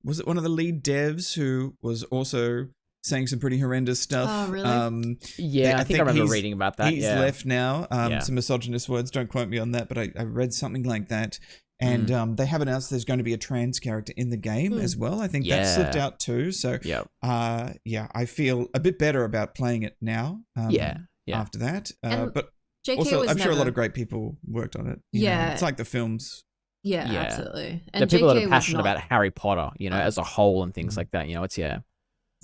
was it one of the lead devs who was also saying some pretty horrendous stuff. Oh, really? I think I remember reading about that. He's left now. Some misogynist words. Don't quote me on that, but I read something like that. And they have announced there's going to be a trans character in the game as well. I think that slipped out too. So, I feel a bit better about playing it now. After that. But JK also, I'm sure a lot of great people worked on it. You know? It's like the films. Yeah, absolutely. And the people JK that are passionate about Harry Potter, as a whole and things like that. It's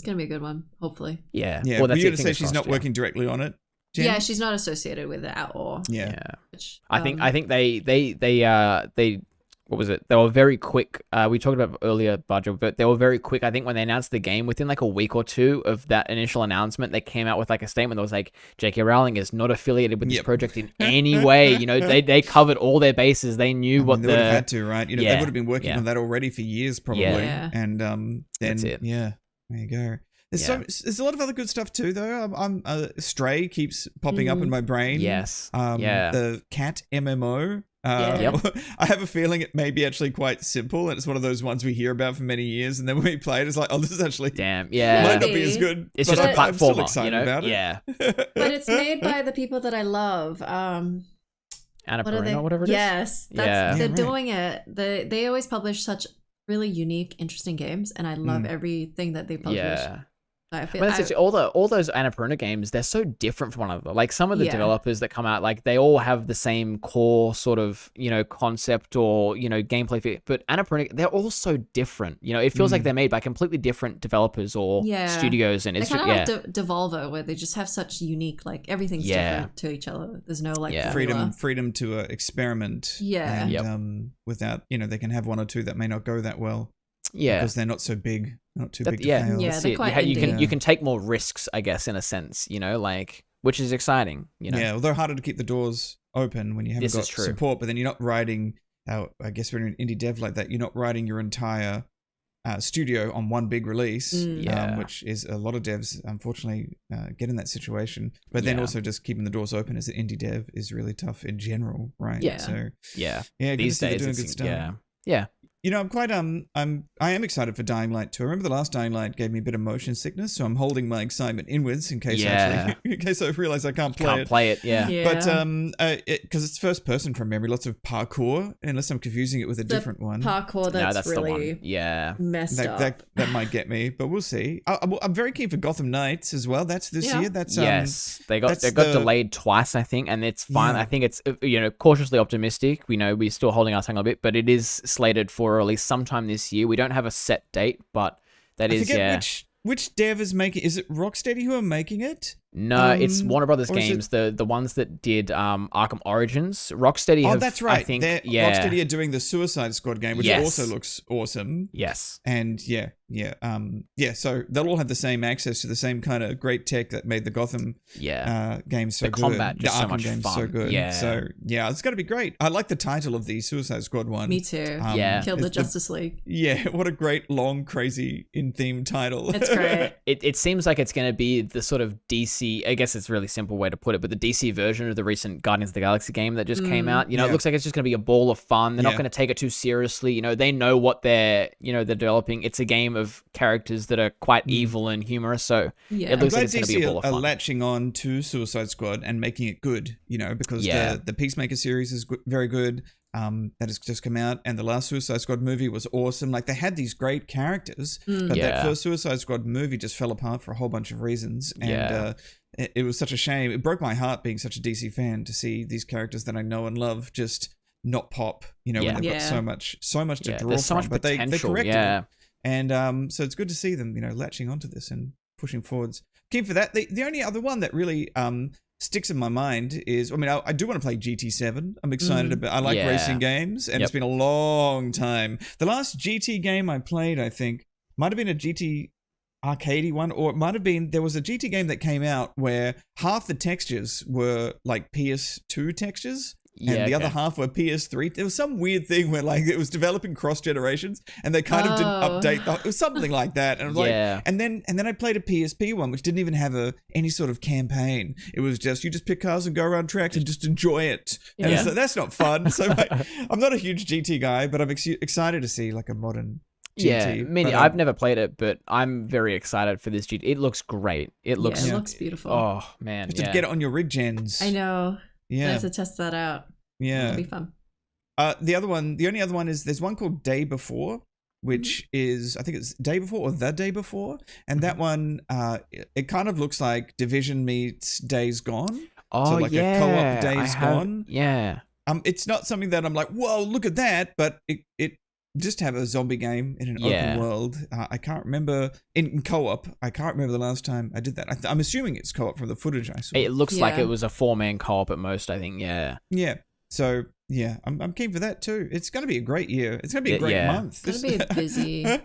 It's going to be a good one, hopefully. Yeah. Well, were you going to say she's not working directly on it, Jen? Yeah, she's not associated with it at all. Yeah. Which, I think they what was it? They were very quick. We talked about earlier, Bajo, but they were very quick. I think when they announced the game, within like a week or two of that initial announcement, they came out with like a statement that was like, J.K. Rowling is not affiliated with this project in any way. They covered all their bases. They knew what they would have had to, right? They would have been working on that already for years, probably. Yeah. And then, that's it. Yeah, there you go. There's a lot of other good stuff too, though. Stray keeps popping up in my brain. Yes. The cat MMO. I have a feeling it may be actually quite simple, and it's one of those ones we hear about for many years, and then when we play it, it's like, oh, this is actually might not be as good. It's just a platformer. I'm still excited about it. Yeah. But it's made by the people that I love. Annapurna, whatever it is. Yes, they're doing it. They always publish such really unique, interesting games, and I love everything that they publish. Yeah. I feel all those Annapurna games, they're so different from one another. Like some of the developers that come out, like they all have the same core sort of, concept or, gameplay fit. But Annapurna, they're all so different. It feels like they're made by completely different developers or studios. And it's kind of like Devolver, where they just have such unique, like everything's different to each other. There's no like freedom to experiment. Yeah. And without, they can have one or two that may not go that well. Yeah. Because they're not so big. Not too big to fail. Yeah, they're quite you can take more risks, I guess, in a sense, which is exciting, Yeah, although harder to keep the doors open when you haven't got support, but then you're not riding, I guess when you're an indie dev like that, you're not riding your entire studio on one big release, which is a lot of devs, unfortunately, get in that situation. But then also just keeping the doors open as an indie dev is really tough in general, right? Yeah. So, yeah, these days they're doing good stuff. Yeah. I'm quite I am excited for Dying Light 2. I remember the last Dying Light gave me a bit of motion sickness, so I'm holding my excitement inwards in case I realize I can't play it. But because it's first person from memory, lots of parkour, unless I'm confusing it with a different one. Parkour that's really messed up. That might get me, but we'll see. I'm very keen for Gotham Knights as well. That's this year. That's they got delayed twice, I think, and it's fine. I think it's cautiously optimistic. We know we're still holding our tongue a bit, but it is slated for release sometime this year. We don't have a set date, but that is which dev is making? Is it Rocksteady who are making it? No, it's Warner Brothers Games, the ones that did Arkham Origins. Rocksteady that's right. I think, Rocksteady are doing the Suicide Squad game, which also looks awesome. Yes. And so they'll all have the same access to the same kind of great tech that made the Gotham games so the good. Combat just the so Arkham much games fun. so good. Yeah. So it's going to be great. I like the title of the Suicide Squad one. Me too. Kill the Justice League. Yeah, what a great, long, crazy, in-theme title. It's great. It seems like it's going to be the sort of DC DC, I guess it's a really simple way to put it, but the DC version of the recent Guardians of the Galaxy game that just came out, it looks like it's just going to be a ball of fun. They're not going to take it too seriously. They know what they're developing. It's a game of characters that are quite evil and humorous, so it looks like it's going to be a ball of fun. are latching on to Suicide Squad and making it good, because the Peacemaker series is very good. That has just come out, and the last Suicide Squad movie was awesome. Like, they had these great characters, but that first Suicide Squad movie just fell apart for a whole bunch of reasons, and it was such a shame. It broke my heart being such a DC fan to see these characters that I know and love just not pop. When they've got so much to draw There's so from. much But they potential, corrected it, and so it's good to see them, latching onto this and pushing forwards. Keen for that. The only other one that really sticks in my mind is, I do want to play GT7. I'm excited about. I like racing games, and it's been a long time. The last GT game I played, I think, might have been a GT arcadey one, or it might have been, there was a GT game that came out where half the textures were like PS2 textures. And the other half were PS3. There was some weird thing where it was developing cross generations, and they kind of didn't update. It was something like that, and I was like, and then I played a PSP one which didn't even have any sort of campaign. It was just you just pick cars and go around tracks and just enjoy it. And so that's not fun. So I'm not a huge GT guy, but I'm excited to see like a modern GT. I've never played it, but I'm very excited for this GT. It looks great. It looks beautiful. Oh man, just to get it on your rig, Jenz. I know. Yeah. I have to test that out. Yeah. It'll be fun. The only other one is there's one called Day Before, which is, I think it's Day Before or The Day Before. And that one, it kind of looks like Division meets Days Gone. Oh, so like a co-op Days Gone. Yeah. It's not something that I'm like, whoa, look at that. But it just have a zombie game in an open world. I can't remember in co-op. I can't remember the last time I did that. I'm assuming it's co-op from the footage I saw. It looks like it was a 4-man co-op at most, I think. Yeah. Yeah. So I'm keen for that too. It's going to be a great year. It's going to be a great month. It's going to be a busy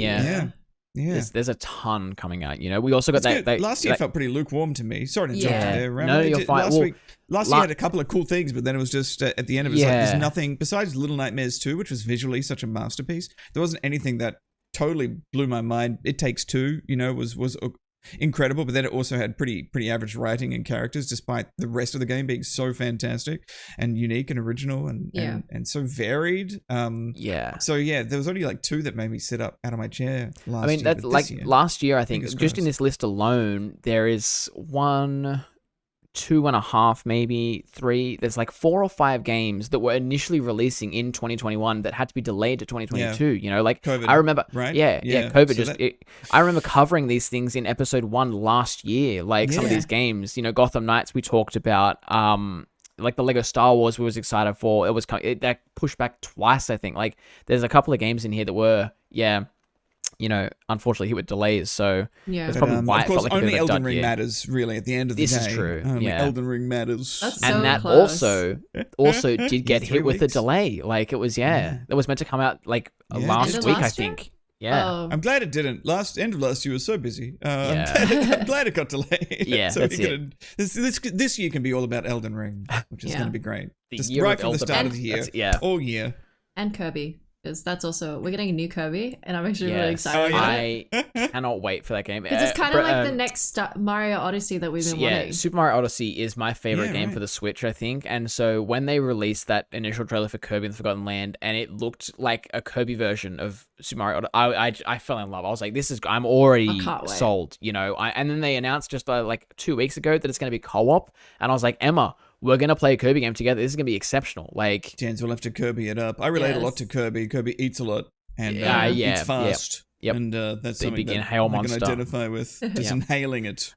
year. Yeah. There's a ton coming out. We also got that. Last year felt pretty lukewarm to me. Sorry to jump in there. No, you're fine. Last year had a couple of cool things, but then it was just at the end of it, there's nothing besides Little Nightmares 2, which was visually such a masterpiece. There wasn't anything that totally blew my mind. It Takes Two, was incredible, but then it also had pretty average writing and characters, despite the rest of the game being so fantastic and unique and original and so varied. So there was only like 2 that made me sit up out of my chair last year. That's like last year, I think, just in this list alone, there is 1, 2.5, maybe 3. There's like 4 or 5 games that were initially releasing in 2021 that had to be delayed to 2022. Like COVID, I remember, right? COVID. So I remember covering these things in episode 1 last year. Like some of these games, Gotham Knights we talked about. Like the Lego Star Wars we was excited for. That pushed back twice, I think. Like there's a couple of games in here that were unfortunately hit with delays, so that's probably why of course, it felt like only a bit of a Elden Ring year. matters, really, at the end of the day. This is true. Elden Ring matters. That's and so that close. also did get hit with a weeks. delay. Like it was, it was meant to come out like last week, I think. Yeah. I'm glad it didn't. End of last year was so busy. I'm glad it got delayed. Yeah, so that's it. This year can be all about Elden Ring, which is going to be great. Just year right of from the Elden start Ring. of the year. That's- All year. And Kirby. Because that's also, we're getting a new Kirby, and I'm actually really excited about it. I cannot wait for that game. Because it's kind of like the next Mario Odyssey that we've been wanting. Super Mario Odyssey is my favorite game for the Switch, I think. And so when they released that initial trailer for Kirby and the Forgotten Land, and it looked like a Kirby version of Super Mario Odyssey, I fell in love. I was like, I'm already sold, and then they announced just like 2 weeks ago that it's going to be co-op, and I was like, Emma, we're going to play a Kirby game together. This is going to be exceptional. Like, Jenz will have to Kirby it up. I relate a lot to Kirby. Kirby eats a lot and eats fast. Yep. And that's something big that inhale I can monster. identify with. Just inhaling it.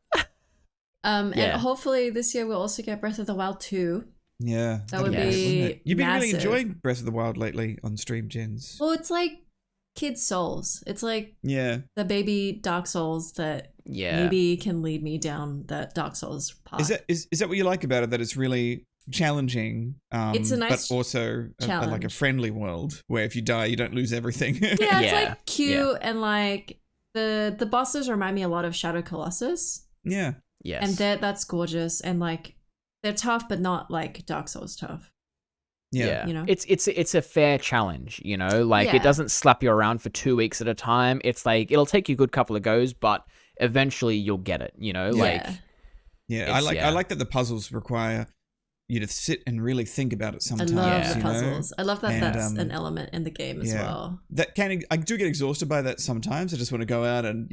And hopefully this year we'll also get Breath of the Wild 2. Yeah. That would be You've been massive. really enjoying Breath of the Wild lately on stream, Jenz. Well, it's like Kid Souls. It's like the baby Dark Souls that maybe can lead me down that Dark Souls path. Is that what you like about it? That it's really challenging, it's a nice but also like a friendly world where if you die, you don't lose everything. It's like cute and like the bosses remind me a lot of Shadow Colossus. Yeah. Yes. And that's gorgeous, and like they're tough, but not like Dark Souls tough. Yeah. It's a fair challenge, like it doesn't slap you around for 2 weeks at a time. It's like it'll take you a good couple of goes, but eventually you'll get it, you know? Like, I like that the puzzles require you to sit and really think about it sometimes. I love the puzzles. I love that that's an element in the game as well. I do get exhausted by that sometimes. I just want to go out and,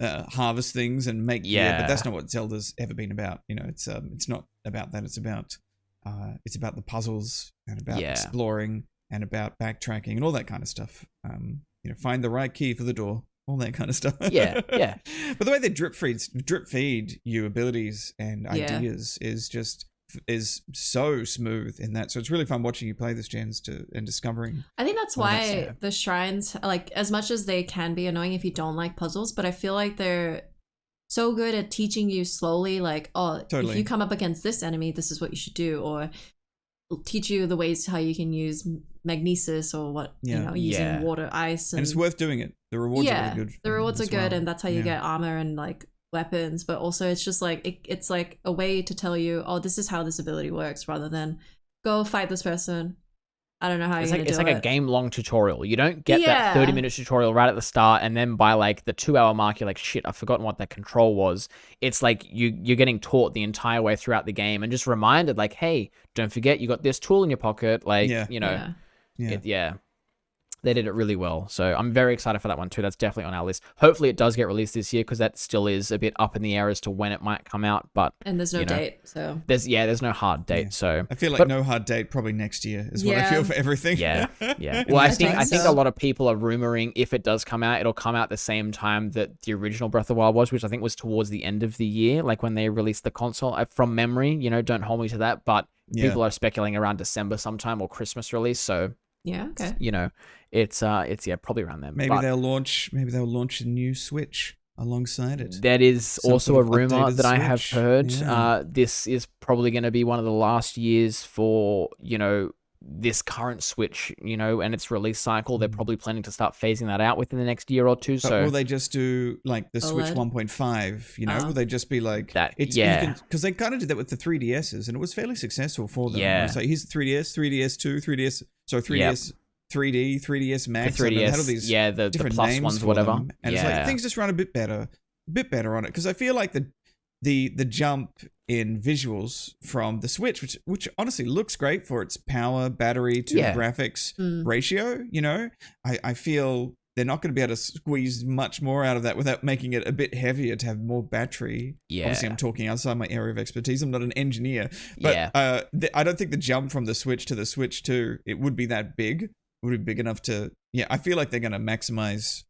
harvest things and make gear, but that's not what Zelda's ever been about. It's not about that. It's about the puzzles and about exploring and about backtracking and all that kind of stuff. Find the right key for the door, all that kind of stuff. Yeah. But the way they drip feed you abilities and ideas is so smooth in that. So it's really fun watching you play this, Jenz, and discovering. I think that's why the shrines, like, as much as they can be annoying if you don't like puzzles, but I feel like they're so good at teaching you slowly, like, if you come up against this enemy, this is what you should do, or teach you the ways how you can use magnesis or using water, ice, and it's worth doing it. The rewards are really good. The rewards are good, and that's how you get armor and like weapons, but also it's just like it's like a way to tell you, this is how this ability works, rather than go fight this person. I don't know how you're gonna do it. It's like a game-long tutorial. You don't get that 30-minute tutorial right at the start, and then by like the 2-hour mark, you're like, shit, I've forgotten what that control was. It's like you're getting taught the entire way throughout the game, and just reminded, like, hey, don't forget you got this tool in your pocket. Like, they did it really well. So I'm very excited for that one too. That's definitely on our list. Hopefully it does get released this year, because that still is a bit up in the air as to when it might come out. But there's no date, so there's no hard date. So I feel like no hard date, probably next year is what I feel for everything. Yeah. Well, I think a lot of people are rumoring if it does come out, it'll come out the same time that the original Breath of the Wild was, which I think was towards the end of the year, like when they released the console. From memory, don't hold me to that, but people are speculating around December sometime or Christmas release. So yeah, okay. It's probably around then. Maybe they'll launch a new Switch alongside it. That is also a rumor that I have heard. Yeah. This is probably going to be one of the last years for, this current Switch, and its release cycle. They're probably planning to start phasing that out within the next year or two. But will they just do like the Switch 1.5? Will they just be like that? Because they kind of did that with the 3DSs, and it was fairly successful for them. Yeah. So here's the 3DS, 3DS 2, 3DS. So 3DS 3D, 3DS Max. The 3DS, had all these the different plus names ones, for whatever. Them. And it's like things just run a bit better on it, because I feel like the jump in visuals from the Switch, which honestly looks great for its power, battery to graphics ratio, I feel they're not going to be able to squeeze much more out of that without making it a bit heavier to have more battery. Yeah. Obviously, I'm talking outside my area of expertise. I'm not an engineer. But I don't think the jump from the Switch to the Switch 2, it would be that big. It would be big enough to... Yeah, I feel like they're going to maximize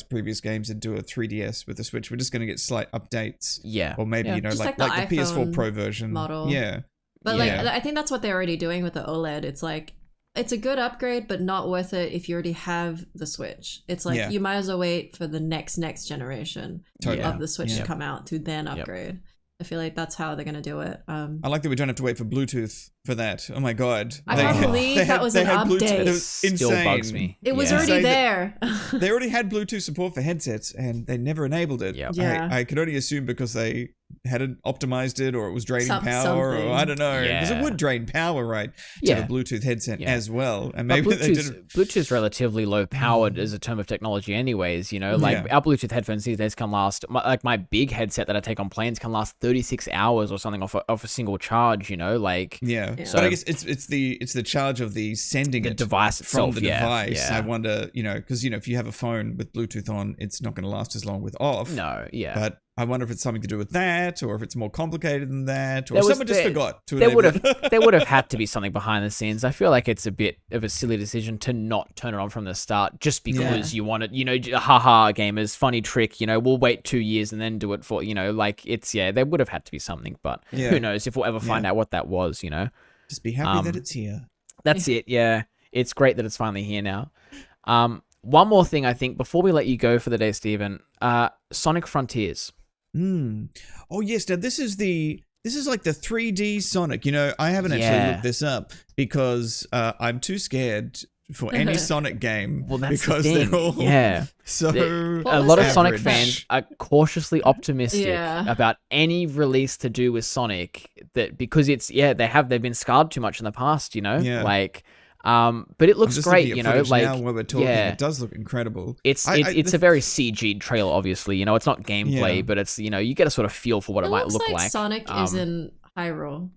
previous games and do a 3DS with the Switch. We're just going to get slight updates. Yeah. Or maybe, like the PS4 Pro version. Model. Yeah. But I think that's what they're already doing with the OLED. It's like, it's a good upgrade, but not worth it if you already have the Switch. It's like, you might as well wait for the next generation of the Switch to come out to then upgrade. I feel like that's how they're going to do it. I like that we don't have to wait for Bluetooth for that. Oh my God. I can't believe that was an update. It was insane. Still bugs me. It was already there. They already had Bluetooth support for headsets, and they never enabled it. Yep. Yeah. I could only assume because they hadn't optimized it, or it was draining power, or I don't know. Because it would drain power, right, to the Bluetooth headset as well. And maybe Bluetooth's relatively low powered as a term of technology anyways, like our Bluetooth headphones these days can last, like my big headset that I take on planes can last 36 hours or something off a single charge, like... Yeah. So, but I guess it's the charge of the sending the device itself, from the device. I wonder, because if you have a phone with Bluetooth on, it's not going to last as long with off. No, yeah. But I wonder if it's something to do with that, or if it's more complicated than that, or someone just forgot to there would have had to be something behind the scenes. I feel like it's a bit of a silly decision to not turn it on from the start, just because you want it, haha, gamers, funny trick, we'll wait 2 years and then do it for, there would have had to be something, but who knows if we'll ever find out what that was, Just be happy that it's here. That's it, yeah. It's great that it's finally here now. One more thing, I think, before we let you go for the day, Stephen, Sonic Frontiers. Oh yes, now this is like the 3D Sonic. I haven't actually looked this up because I'm too scared for any Sonic game. Well, that's because the thing. They're all a lot of Sonic fans are cautiously optimistic about any release to do with Sonic, that because it's they've been scarred too much in the past, But it looks great, you know, like now while we're talking, it does look incredible. It's a very CG trailer, obviously, you know, it's not gameplay, but it's, you know, you get a sort of feel for what it might look like. Sonic is in Hyrule.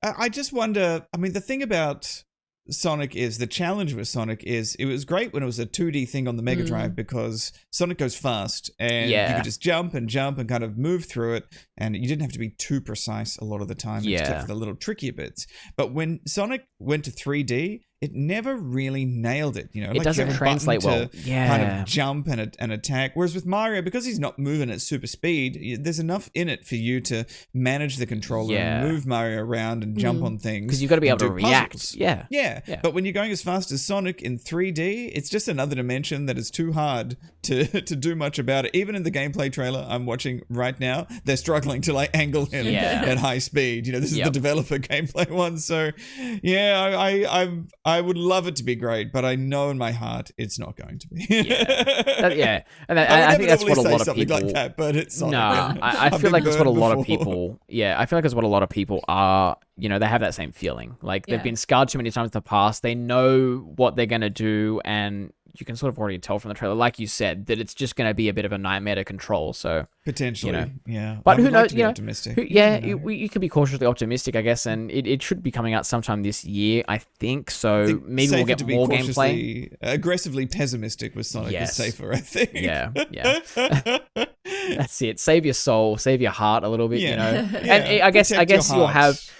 I just wonder, I mean, the thing about Sonic is, the challenge with Sonic is, it was great when it was a 2D thing on the Mega Drive because Sonic goes fast and you could just jump and kind of move through it, and you didn't have to be too precise a lot of the time, except for the little trickier bits. But when Sonic went to 3D, it never really nailed it, you know. It doesn't translate well. Kind of jump and attack. Whereas with Mario, because he's not moving at super speed, there's enough in it for you to manage the controller and move Mario around and jump on things. Because you've got to be able to react. Yeah. But when you're going as fast as Sonic in 3D, it's just another dimension that is too hard to do much about it. Even in the gameplay trailer I'm watching right now, they're struggling to like angle him at high speed. You know, this is the developer gameplay one. So yeah, I would love it to be great, but I know in my heart it's not going to be. And I think that's what a lot of people like that, but it's not. No, I feel like that's what a lot of people. Yeah, I feel like that's what a lot of people are. You know, they have that same feeling. Like they've been scarred too many times in the past. They know what they're gonna do, and you can sort of already tell from the trailer, like you said, that it's just going to be a bit of a nightmare to control. So potentially, you know, yeah. But who knows? You know, optimistic. You could be cautiously optimistic, I guess, and it should be coming out sometime this year, I think. So maybe we'll get more gameplay. Aggressively pessimistic with Sonic is safer, I think. Yeah. That's it. Save your soul, save your heart a little bit, you know. And I guess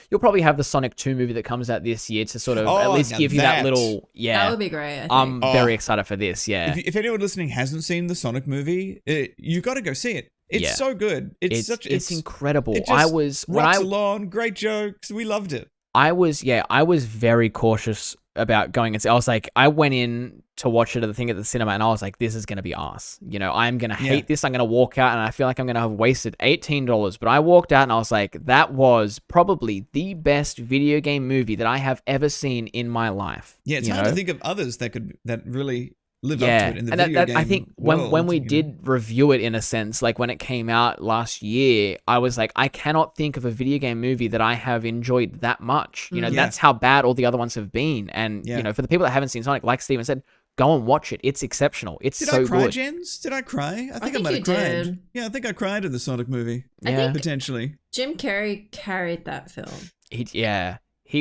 you'll probably have the Sonic 2 movie that comes out this year to sort of at least give you that little. Yeah, that would be great. I think. I'm very excited for this. Yeah. If anyone listening hasn't seen the Sonic movie, you got to go see it. It's so good. It's incredible. It just rocks along, great jokes. We loved it. I was very cautious about going and see. I was like, I went in to watch it at the cinema, and I was like, this is gonna be arse. You know, I'm gonna hate this. I'm gonna walk out, and I feel like I'm gonna have wasted $18. But I walked out, and I was like, that was probably the best video game movie that I have ever seen in my life. Yeah, it's hard to think of others that really live up to it in the video game I think when we did review it, in a sense, like when it came out last year, I was like, I cannot think of a video game movie that I have enjoyed that much. You know, that's how bad all the other ones have been. And, you know, for the people that haven't seen Sonic, like Steven said, go and watch it. It's exceptional. It's so good. Did I cry, Jenz? Did I cry? I think I might have cried. Did. Yeah, I think I cried in the Sonic movie. I think potentially. Jim Carrey carried that film. He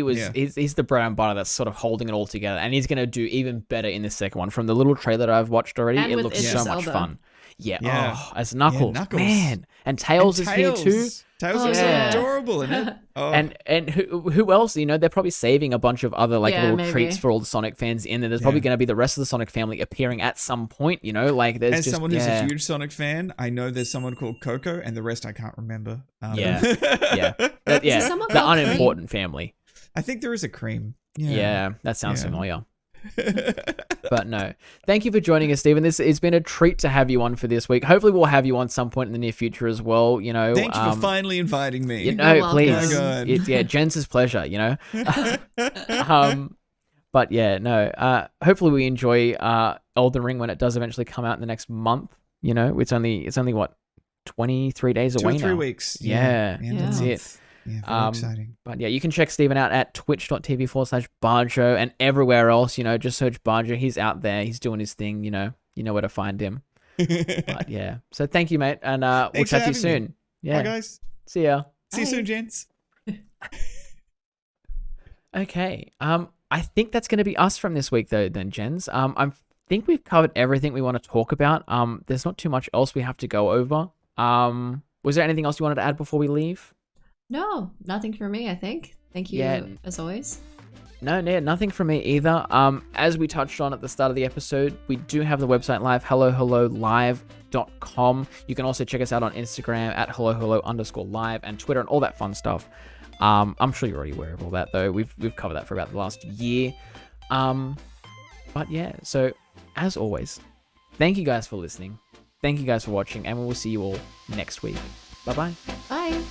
was. He's the bread and butter that's sort of holding it all together, and he's going to do even better in the second one. From the little trailer that I've watched already, it looks so much fun. Yeah. Oh, as Knuckles, man, and Tails is here too. Tails is adorable in it. Oh. And who else? You know, they're probably saving a bunch of other little treats for all the Sonic fans in there. There's probably going to be the rest of the Sonic family appearing at some point. You know, like there's as someone who's a huge Sonic fan, I know there's someone called Coco, and the rest I can't remember. The unimportant family. I think there is a Cream. Yeah, that sounds familiar. But no, thank you for joining us, Stephen. It's been a treat to have you on for this week. Hopefully we'll have you on some point in the near future as well. You know, thank you for finally inviting me. You know, please. Oh, Jenz's pleasure. You know. But yeah, no. Hopefully we enjoy Elden Ring when it does eventually come out in the next month. You know, it's only what, 23 days away now. 2 or 3 weeks. Yeah, that's it. Yeah, very exciting. But yeah, you can check Steven out at twitch.tv/Bajo and everywhere else. You know, just search Bajo. He's out there. He's doing his thing. You know where to find him. But yeah, so thank you, mate, and we'll chat to you soon. Me. Yeah, bye, guys. See ya. See you soon, gents. Okay. I think that's going to be us from this week, though. Then, Jenz. I think we've covered everything we want to talk about. There's not too much else we have to go over. Was there anything else you wanted to add before we leave? No, nothing for me, I think. Thank you, as always. No, nothing from me either. As we touched on at the start of the episode, we do have the website live, hellohellolive.com. You can also check us out on Instagram at hellohello_live and Twitter and all that fun stuff. I'm sure you're already aware of all that, though. We've covered that for about the last year. But yeah, so as always, thank you guys for listening. Thank you guys for watching, and we will see you all next week. Bye-bye. Bye.